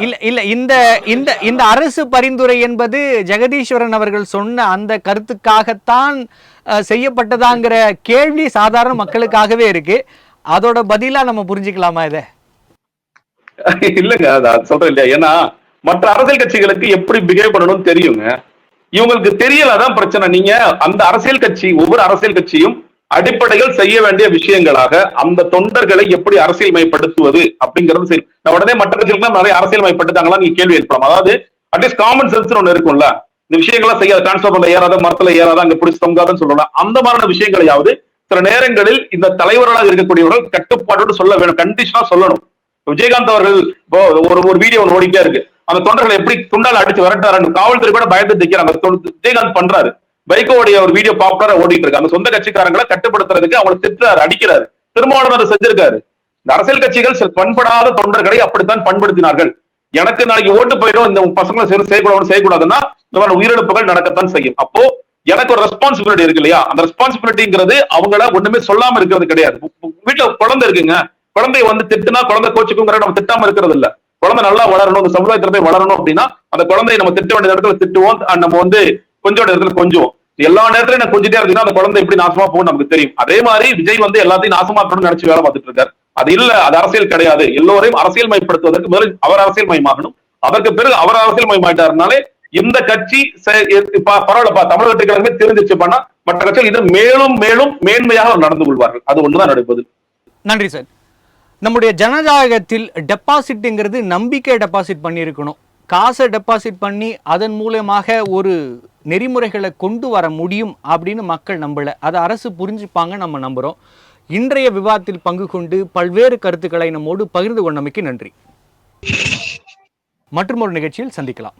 இல்ல இல்ல, இந்த இந்த இந்த அரசு பரிந்துரை என்பது ஜெகதீஸ்வரன் அவர்கள் சொன்ன அந்த கருத்துக்காகத்தான் செய்யப்பட்டதாங்கிற கேள்வி சாதாரண மக்களுக்காகவே இருக்கு. அதோட பதிலா நம்ம புரிஞ்சுக்கலாமா இதை? இல்லங்க, அது சொல்றேன் இல்லையா, ஏன்னா மற்ற அரசியல் கட்சிகளுக்கு எப்படி பிஹேவ் பண்ணணும்னு தெரியுங்க, இவங்களுக்கு தெரியல. அதான் பிரச்சனை. நீங்க அந்த அரசியல் கட்சி, ஒவ்வொரு அரசியல் கட்சியும் அடிப்படையில் செய்ய வேண்டிய விஷயங்களாக அந்த தொண்டர்களை எப்படி அரசியல்மயப்படுத்துவது அப்படிங்கிறது சரி. நான் உடனே மற்ற கட்சிகளுக்கு நிறைய அரசியல்மயப்படுத்தாங்களா நீங்க கேள்வி எழுப்பலாம். அதாவது அட்லீஸ்ட் காமன் சென்ஸ் ஒண்ணு இருக்கும்ல, இந்த விஷயங்கள்லாம் செய்யாத, டிரான்ஸ்போர்ட்ல ஏறாத, மரத்துல ஏறாத, அங்க பிடிச்சி தொங்காதுன்னு சொல்லலாம். அந்த மாதிரியான விஷயங்களையாவது சில நேரங்களில் இந்த தலைவர்களாக இருக்கக்கூடியவர்கள் கட்டுப்பாட்டோடு சொல்ல வேணும், கண்டிஷனா சொல்லணும். விஜயகாந்த் அவர்கள் ஒரு வீடியோ ஓடிட்டே இருக்கு, அந்த தொண்டர்களை எப்படி துண்டால் அடிச்சு விரட்டாரு, காவல்துறை கூட பயந்து நிக்கிறாங்க. விஜயகாந்த் பண்றாரு. வைகோடைய ஒரு வீடியோ பாப்புலரா ஓடிட்டு இருக்கு. அந்த சொந்த கட்சிக்காரங்களை கட்டுப்படுத்துறதுக்கு அவங்களை திட்டுறாரு, அடிக்கிறாரு. திருமாவளவன் செஞ்சிருக்காரு. இந்த அரசியல் கட்சிகள் பண்படாத தொண்டர்களை அப்படித்தான் பண்படுத்தினார்கள். எனக்கு நாளைக்கு ஓட்டு போயிடும், இந்த பசங்களை செய்யக்கூடாதுன்னா இந்த மாதிரி உயிரிழப்புகள் நடக்கத்தான் செய்யும். அப்போ எனக்கு ஒரு ரெஸ்பான்சிபிலிட்டி இருக்கு இல்லையா? அந்த ரெஸ்பான்சிபிலிட்டிங்கிறது அவங்கள ஒண்ணுமே சொல்லாம இருக்கிறது கிடையாது. வீட்டுல குழந்தை இருக்குங்க, குழந்தைய வந்து திட்டுனா குழந்தை கோச்சுக்குங்கிற நம்ம திட்டாம இருக்கிறது இல்ல. குழந்தை நல்லா வளரணும், இந்த சமுதாயத்துல போய் வளரணும் அப்படின்னா அந்த குழந்தைய நம்ம திட்ட வேண்டிய இடத்துல திட்டுவோம், நம்ம வந்து கொஞ்சம் இடத்துல கொஞ்சம். எல்லா நேரத்திலும் நான் கொஞ்சிட்டே இருந்தீங்கன்னா அந்த குழந்தை எப்படி நாசமா போகும் நமக்கு தெரியும். அதே மாதிரி விஜய் வந்து எல்லாத்தையும் நாசமாக்கணும்னு நினைச்சு வேலை பார்த்துட்டு இருக்காரு. அது இல்ல, அது அரசியல் கிடையாது. எல்லோரையும் அரசியல் மயப்படுத்துவதற்கு முதல் அவர் அரசியல் மயமாகணும். அதற்கு பிறகு அவர் அரசியல் மயமாயிட்டாருனாலே இந்த கட்சி பரவாயில்லப்பா, தமிழக வெற்றி கழகமே தெரிஞ்சிச்சு பண்ணா மற்ற கட்சிகள் இது மேலும் மேலும் மேன்மையாக நடந்து கொள்வார்கள். அது ஒண்ணுதான் நடப்பது. நன்றி சார். நம்முடைய ஜனநாயகத்தில் டெபாசிட்ங்கிறது நம்பிக்கை டெபாசிட் பண்ணியிருக்கணும். காசை டெபாசிட் பண்ணி அதன் மூலமாக ஒரு நெறிமுறைகளை கொண்டு வர முடியும் அப்படின்னு மக்கள் நம்பல. அதை அரசு புரிஞ்சுப்பாங்க, நம்ம நம்புகிறோம். இன்றைய விவாதத்தில் பங்கு கொண்டு பல்வேறு கருத்துக்களை நம்மோடு பகிர்ந்து கொண்டமைக்கு நன்றி. மற்றும் ஒரு நிகழ்ச்சியில் சந்திக்கலாம்.